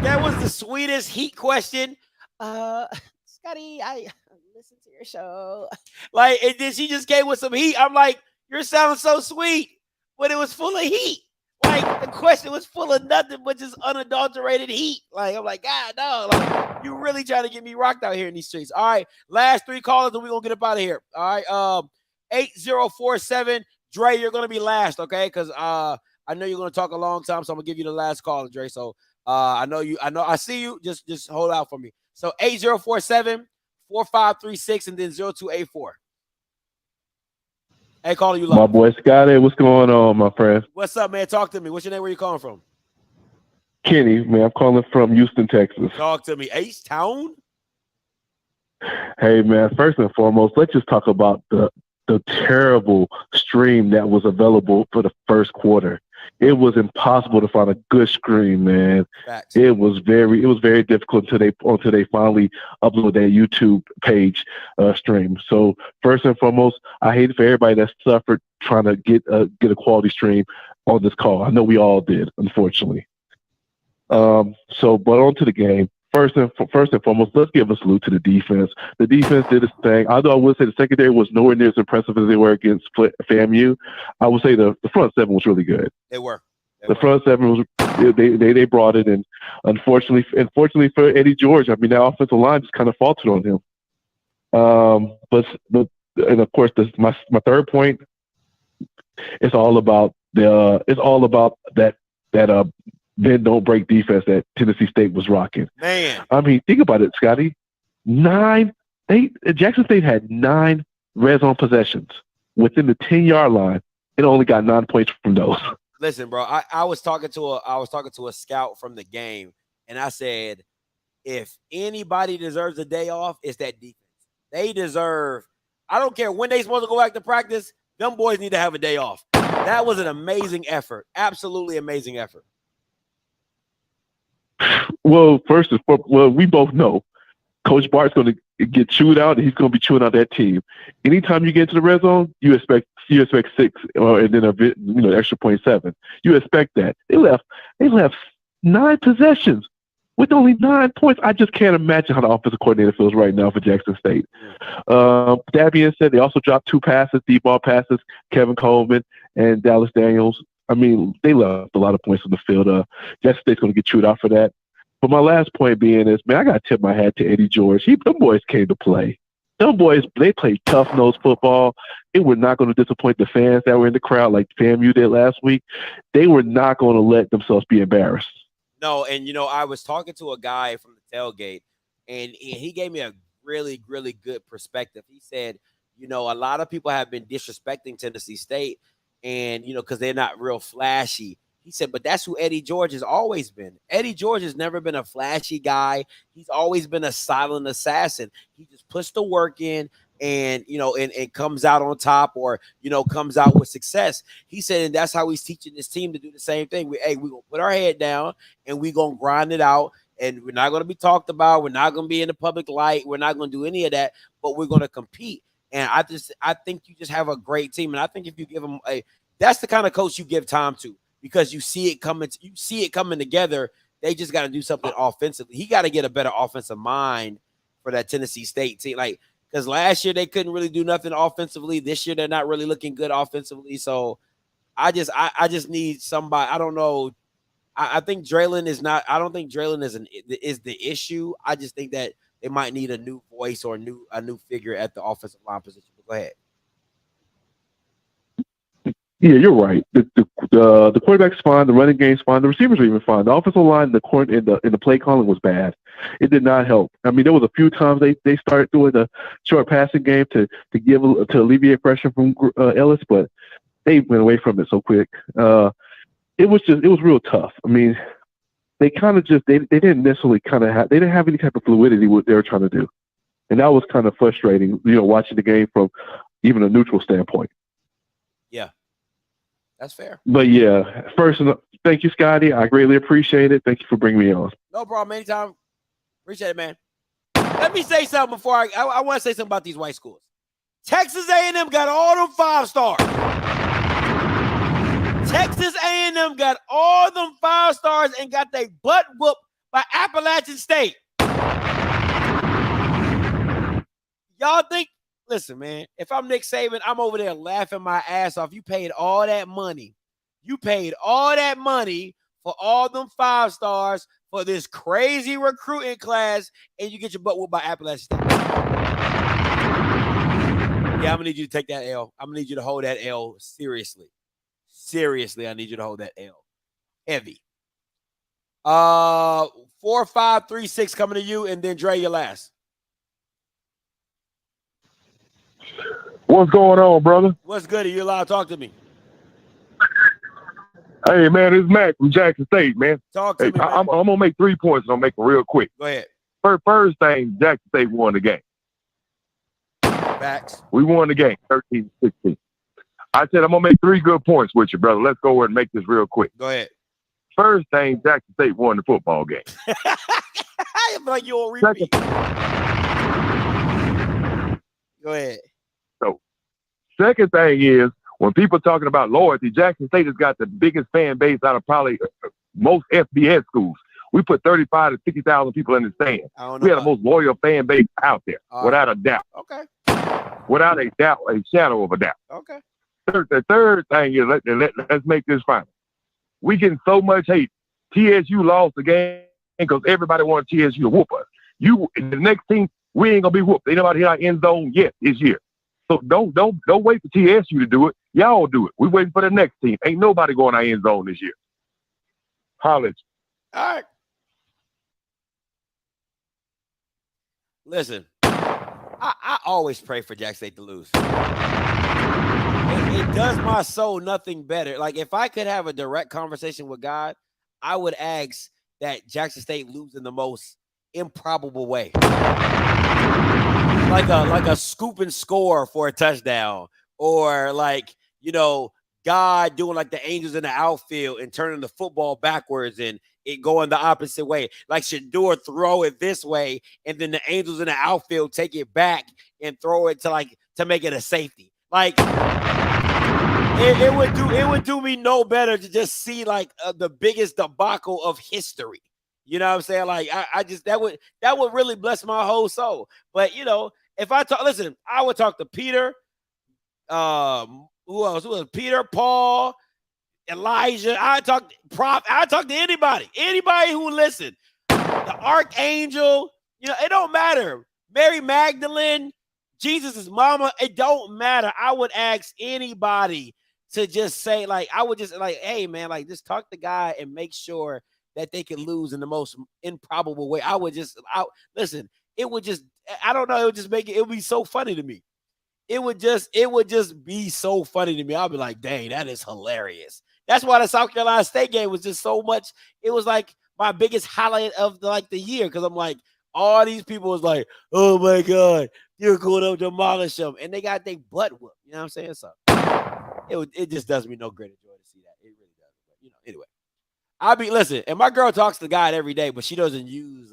that was the sweetest heat question. Scotty, I listen to your show. Like, and then she just came with some heat. I'm like, you're sounding so sweet, but it was full of heat. Like, the question was full of nothing but just unadulterated heat. Like, I'm like, God, no. Like, you really trying to get me rocked out here in these streets. All right, last 3 callers, and we're going to get up out of here. All right, 8047. Dre, you're going to be last, okay? Because I know you're going to talk a long time, so I'm going to give you the last call, Dre. So I see you. Just hold out for me. So 8047. 4536 and then 0284. Hey, calling you live. My boy Scotty, what's going on, my friend? What's up, man? Talk to me. What's your name? Where you calling from? Kenny, man. I'm calling from Houston, Texas. Talk to me. H-Town? Hey, man. First and foremost, let's just talk about the terrible stream that was available for the first quarter. It was impossible to find a good stream, man. Facts. It was very difficult until they finally upload their YouTube page stream. So first and foremost, I hate it for everybody that suffered trying to get a quality stream on this call. I know we all did, unfortunately. But on to the game. First and foremost, let's give a salute to the defense. The defense did its thing. Although I would say the secondary was nowhere near as impressive as they were against FAMU, I would say the front seven was really good. They were. The front seven was they brought it, and unfortunately for Eddie George, I mean that offensive line just kind of faltered on him. But of course my third point, it's all about that bend don't break defense that Tennessee State was rocking. Man, I mean, think about it, Scotty. Jackson State had 9 red zone possessions within the 10-yard line. It only got 9 points from those. Listen, bro, I was talking to a scout from the game, and I said, if anybody deserves a day off, it's that defense. They deserve. I don't care when they supposed to go back to practice. Them boys need to have a day off. That was an amazing effort. Absolutely amazing effort. Well, we both know Coach Bart's going to get chewed out, and he's going to be chewing out that team. Anytime you get into the red zone, you expect 6 and then extra 0.7. You expect that. They left 9 possessions with only 9 points. I just can't imagine how the offensive coordinator feels right now for Jackson State. That being said, they also dropped 2 passes, deep ball passes, Kevin Coleman and Dallas Daniels. I mean, they left a lot of points on the field. Jackson State's going to get chewed out for that. But my last point being is, man, I got to tip my hat to Eddie George. Them boys came to play. Them boys, they played tough-nosed football. They were not going to disappoint the fans that were in the crowd like FAMU did last week. They were not going to let themselves be embarrassed. No, and, I was talking to a guy from the tailgate, and he gave me a really, really good perspective. He said, a lot of people have been disrespecting Tennessee State, and, because they're not real flashy. He said, but that's who Eddie George has always been. Eddie George has never been a flashy guy. He's always been a silent assassin. He just puts the work in and, and comes out on top or, comes out with success. He said, and that's how he's teaching this team to do the same thing. We're going to put our head down and we're going to grind it out. And we're not going to be talked about. We're not going to be in the public light. We're not going to do any of that, but we're going to compete. And I think you just have a great team. And I think if you give them that's the kind of coach you give time to. Because you see it coming together. They just got to do something offensively. He got to get a better offensive mind for that Tennessee State team. Because last year they couldn't really do nothing offensively. This year they're not really looking good offensively. So I just need somebody. I don't know. I think Draylon is not. I don't think Draylon is the issue. I just think that they might need a new voice or a new figure at the offensive line position. But go ahead. Yeah, you're right. The quarterback's fine. The running game's fine. The receivers are even fine. The offensive line, the play calling was bad. It did not help. I mean, there was a few times they started doing the short passing game to alleviate pressure from Ellis, but they went away from it so quick. It was real tough. I mean, they kind of they didn't necessarily they didn't have any type of fluidity what they were trying to do, and that was kind of frustrating. Watching the game from even a neutral standpoint. Yeah. That's fair. But yeah, first, thank you, Scotty. I greatly appreciate it. Thank you for bringing me on. No problem. Anytime. Appreciate it, man. Let me say something before I want to say something about these white schools. Texas A&M got all them 5 stars. Texas A&M got all them 5 stars and got their butt whooped by Appalachian State. Y'all think? Listen, man, if I'm Nick Saban, I'm over there laughing my ass off. You paid all that money. You paid all that money for all them 5 stars for this crazy recruiting class, and you get your butt whooped by Appalachian State. Yeah, I'm going to need you to take that L. I'm going to need you to hold that L seriously. Seriously, I need you to hold that L. Heavy. 4, 5, 3, 6 coming to you, and then Dre, your last. What's going on, brother? What's good? Are you allowed to talk to me? Hey, man, it's Mac from Jackson State, man. Talk to me, man. I'm going to make 3 points, and I'll make it real quick. Go ahead. First thing, Jackson State won the game. Facts. We won the game, 13-16. I said I'm going to make 3 good points with you, brother. Let's go ahead and make this real quick. Go ahead. First thing, Jackson State won the football game. I feel like you'll repeat. Go ahead. So, second thing is, when people talking about loyalty, Jackson State has got the biggest fan base out of probably most FBS schools. We put 35 to 50,000 people in the stand. We have the most loyal fan base out there, without a doubt. Okay. Without a doubt, a shadow of a doubt. Okay. The third thing is, let's make this final. We getting so much hate. TSU lost the game because everybody wanted TSU to whoop us. The next team, we ain't gonna be whooped. Ain't nobody hit our end zone yet this year. So don't wait for TSU to do it. Y'all do it. We waiting for the next team. Ain't nobody going our end zone this year. Holla at you. All right. Listen, I always pray for Jackson State to lose. It does my soul nothing better. Like, if I could have a direct conversation with God, I would ask that Jackson State lose in the most improbable way. Like a scoop and score for a touchdown, or God doing like the angels in the outfield and turning the football backwards and it going the opposite way. Like Shador throw it this way, and then the angels in the outfield take it back and throw it to make it a safety. Like it would do me no better to just see the biggest debacle of history. You know what I'm saying? Like I just that would really bless my whole soul. But if I I would talk to Peter. Who else? Who was Peter, Paul, Elijah? I talk to anybody who listened. The Archangel, it don't matter. Mary Magdalene, Jesus' mama, it don't matter. I would ask anybody to just say, hey man, just talk to God and make sure that they can lose in the most improbable way. Listen, it would just, I don't know, it would just it would be so funny to me. It would just be so funny to me. I'll be like, dang, that is hilarious. That's why the South Carolina State game was just so much. It was like my biggest highlight of the year. Cause I'm like, all these people was like, oh my God, you're going to demolish them. And they got their butt whooped. You know what I'm saying? So it just does me no greater joy to see that. It really does. But, anyway, listen, and my girl talks to God every day, but she doesn't use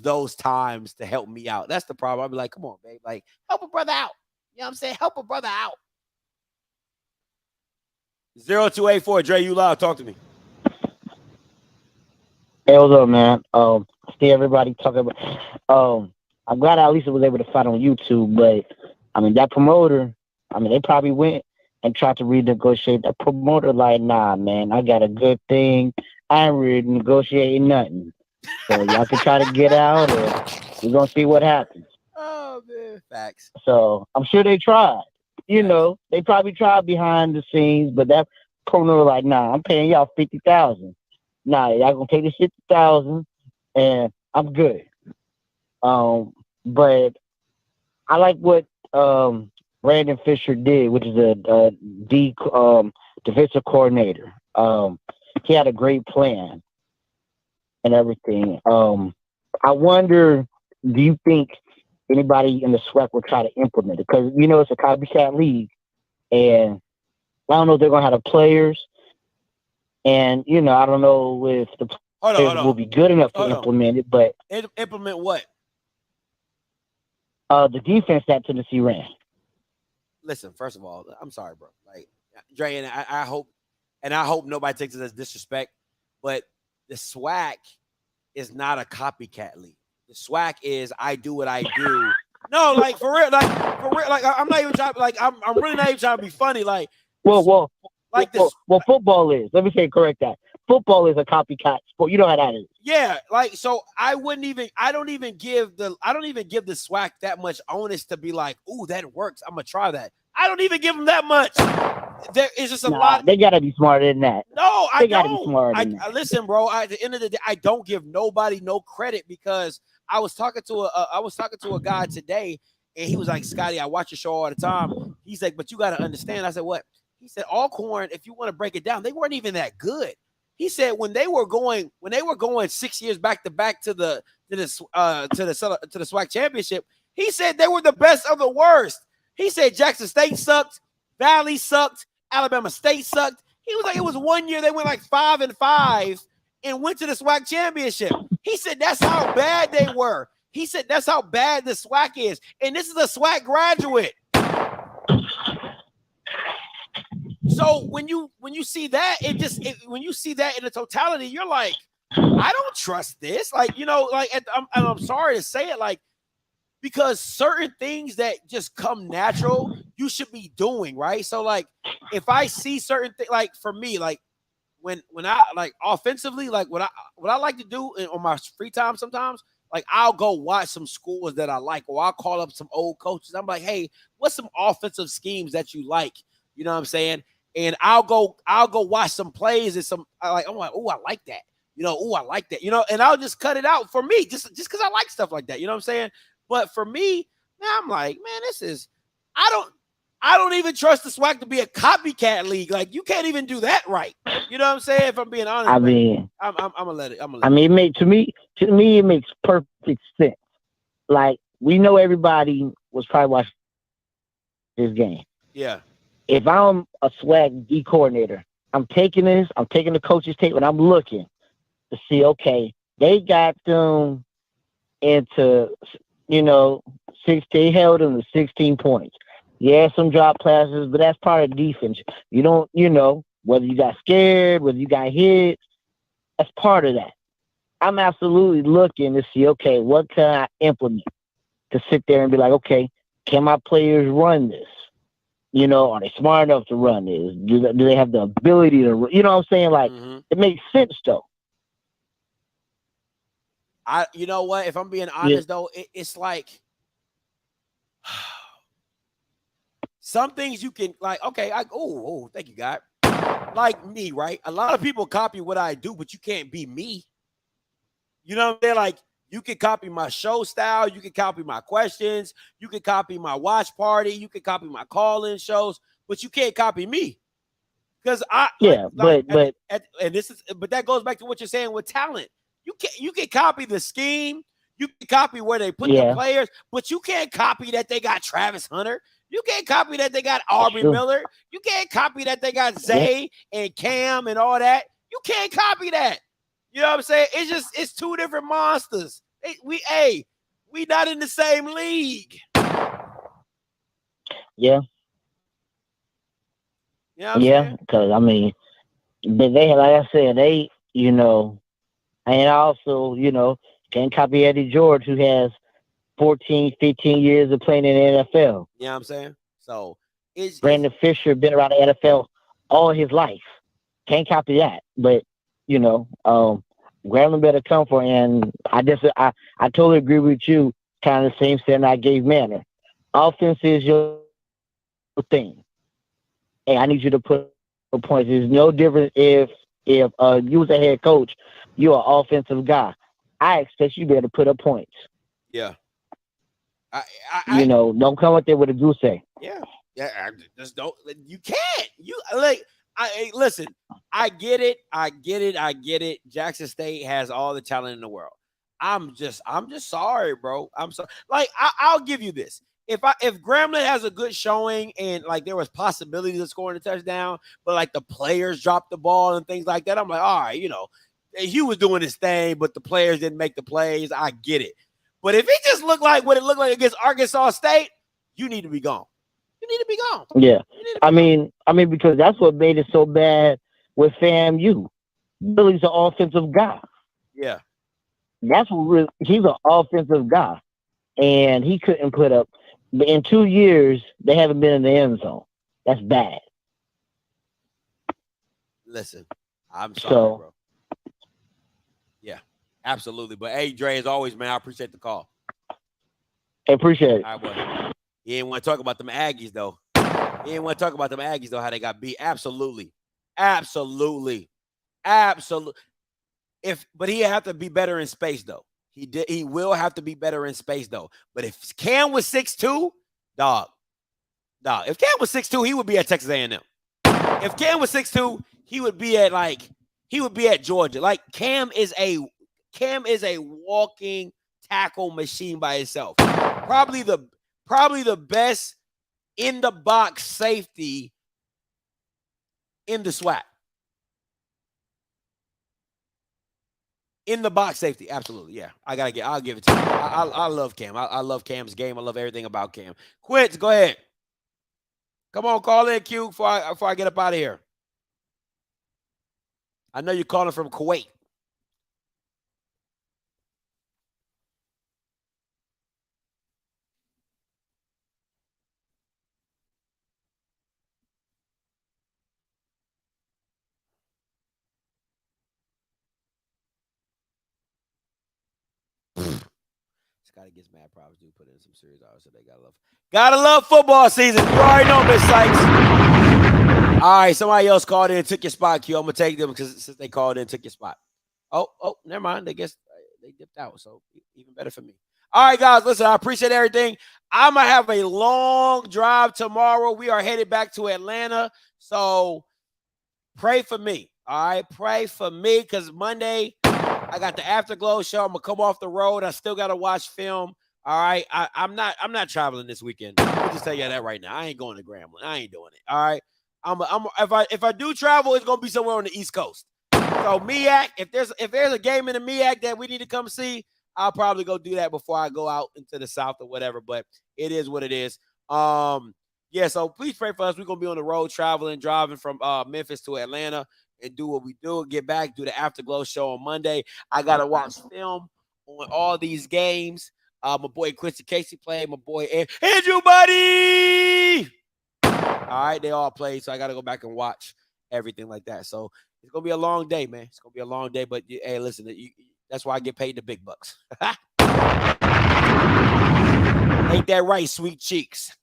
those times to help me out. That's the problem. I'll be like, come on, babe. Help a brother out. You know what I'm saying? Help a brother out. 0284, Dre, you loud. Talk to me. Hey, what's up, man? See everybody talking about. I'm glad I at least was able to fight on YouTube, but that promoter, they probably went and tried to renegotiate that promoter. Like, nah, man, I got a good thing. I ain't really negotiating nothing. So y'all can try to get out, or we're gonna see what happens. Oh man, facts. So I'm sure they tried. You know, they probably tried behind the scenes, but that promoter was like, nah, I'm paying y'all $50,000. Nah, y'all gonna take the $50,000, and I'm good. But I like what Brandon Fisher did, which is a defensive coordinator. He had a great plan and everything. I wonder, do you think anybody in the SWAC will try to implement it? Because, you know, it's a copycat league, and I don't know if they're going to have the players, and, you know, I don't know if the players will be good enough to implement it, but Implement what? the defense that Tennessee ran. Listen, first of all, I'm sorry, bro. Like, Dre, and I hope nobody takes it as disrespect, but the SWAC is not a copycat league. The SWAC is I do what I do. No, like for real, like I'm not even trying. Like I'm really not even trying to be funny. Like, Well, this. Well, football is. Let me say correct that. Football is a copycat sport. You know how that is. Yeah, like so I don't even give the SWAC that much onus to be like, ooh, that works. I'm gonna try that. I don't even give them that much. There is just a lot. They gotta be smarter than that. No, they gotta be smarter than that. Listen, bro. At the end of the day, I don't give nobody no credit because I was talking to a guy today, and he was like, Scotty, I watch your show all the time. He's like, but you got to understand. I said, what? He said, Alcorn, if you want to break it down, they weren't even that good. He said when they were going 6 years back to the SWAC championship, he said they were the best of the worst. He said Jackson State sucked, Valley sucked, Alabama State sucked. He was like, it was 1 year they went like 5-5 and went to the SWAC championship. He said that's how bad they were. He said that's how bad the SWAC is, and this is a SWAC graduate. So when you see that, when you see that in the totality, you're like, I don't trust this. Like, you know, like I'm sorry to say it, like, because certain things that just come natural, you should be doing, right? So like if I see certain things, like for me, like when I like offensively, like what I like to do on my free time sometimes, like I'll go watch some schools that I like, or I'll call up some old coaches. I'm like, hey, what's some offensive schemes that you like? You know what I'm saying? And I'll go watch some plays and I'm like, oh, I like that. You know, oh, I like that. You know, and I'll just cut it out for me, just because I like stuff like that. You know what I'm saying? But for me, now I'm like, man, I don't even trust the SWAC to be a copycat league. Like, you can't even do that right. You know what I'm saying? If I'm being honest, I mean, I'm gonna let it. I mean, to me, it makes perfect sense. Like, we know everybody was probably watching this game. Yeah. If I'm a SWAC D coordinator, I'm taking the coach's tape, and I'm looking to see, okay, they got them into, you know, they held them to 16 points. Yeah, some drop passes, but that's part of defense. You don't, you know, whether you got scared, whether you got hit, that's part of that. I'm absolutely looking to see, okay, what can I implement to sit there and be like, okay, can my players run this? You know, are they smart enough to run this? Do they have the ability to, you know what I'm saying? Like, It makes sense, though. You know what? If I'm being honest, though, it's like some things you can, like, okay, thank you, God. Like me, right? A lot of people copy what I do, but you can't be me. You know what I'm saying? Like, you can copy my show style. You can copy my questions. You can copy my watch party. You can copy my call-in shows, but you can't copy me. Because but that goes back to what you're saying with talent. You can copy the scheme. You can copy where they put the players, but you can't copy that they got Travis Hunter. You can't copy that they got Aubrey Miller. You can't copy that they got Zay and Cam and all that. You can't copy that. You know what I'm saying? It's two different monsters. We not in the same league. Yeah. Yeah, because I mean, they like I said, they, you know, and also, you know, can't copy Eddie George, who has 14, 15 years of playing in the NFL. You know what I'm saying? So Brandon Fisher been around the NFL all his life. Can't copy that. But, you know, Grambling better come for, and I totally agree with you. Kind of the same saying I gave Manor. Offense is your thing, and I need you to put points. There's no difference if you was a head coach, you're an offensive guy. I expect you to be able to put up points. Yeah. Don't come up there with a goose egg. Yeah. I just don't. You can't. Listen. I get it. Jackson State has all the talent in the world. I'm just sorry, bro. I'm sorry. Like I'll give you this. If Grambling has a good showing and like there was possibility of scoring a touchdown, but like the players dropped the ball and things like that, I'm like, all right, he was doing his thing, but the players didn't make the plays. I get it. But if it just looked like what it looked like against Arkansas State, you need to be gone. You need to be gone. Yeah. I mean, because that's what made it so bad with FAMU. Billy's an offensive guy. Yeah. He's an offensive guy. And he couldn't put up. But in 2 years, they haven't been in the end zone. That's bad. Listen, I'm sorry, bro. Yeah, absolutely. But hey, Dre, as always, man, I appreciate the call. I appreciate it. All right, boy. You didn't want to talk about them Aggies, though. How they got beat. Absolutely. But he have to be better in space, though. He will have to be better in space, though. But if Cam was 6'2", dog. If Cam was 6'2", he would be at Texas A&M. If Cam was 6'2", he would be at Georgia. Like Cam is a walking tackle machine by itself. Probably the best in the box safety in the SWAT. In the box safety, absolutely, yeah. I'll give it to you. I love Cam. I love Cam's game. I love everything about Cam. Quince, go ahead. Come on, call in, Q, before I get up out of here. I know you're calling from Kuwait. Scotty gets mad. Probably do put in some serious hours, so they gotta love football season. You already know, Miss Sykes. All right, somebody else called in and took your spot, Q. I'm gonna take them because since they called in and took your spot. Oh, never mind. They dipped out, so even better for me. All right, guys, listen, I appreciate everything. I'm gonna have a long drive tomorrow. We are headed back to Atlanta, so pray for me. All right, pray for me because Monday I got the Afterglow show. I'm gonna come off the road. I still gotta watch film. All right, I'm not traveling this weekend. Let me just tell you that right now. I ain't going to Grambling. I ain't doing it. All right. If I do travel, it's gonna be somewhere on the East Coast. So MEAC, if there's a game in the MEAC that we need to come see, I'll probably go do that before I go out into the South or whatever. But it is what it is. Yeah. So please pray for us. We're gonna be on the road traveling, driving from Memphis to Atlanta and do what we do. Get back, do the Afterglow show on Monday. I gotta watch film on all these games. My boy Quincy Casey played. My boy Andrew Buddy. All right, they all played, so I got to go back and watch everything like that. So it's going to be a long day, man. It's going to be a long day, but hey, listen, that's why I get paid the big bucks. Ain't that right, sweet cheeks?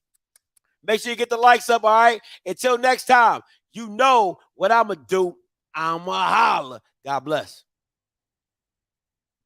Make sure you get the likes up, all right? Until next time, you know what I'm going to do. I'm going to holler. God bless.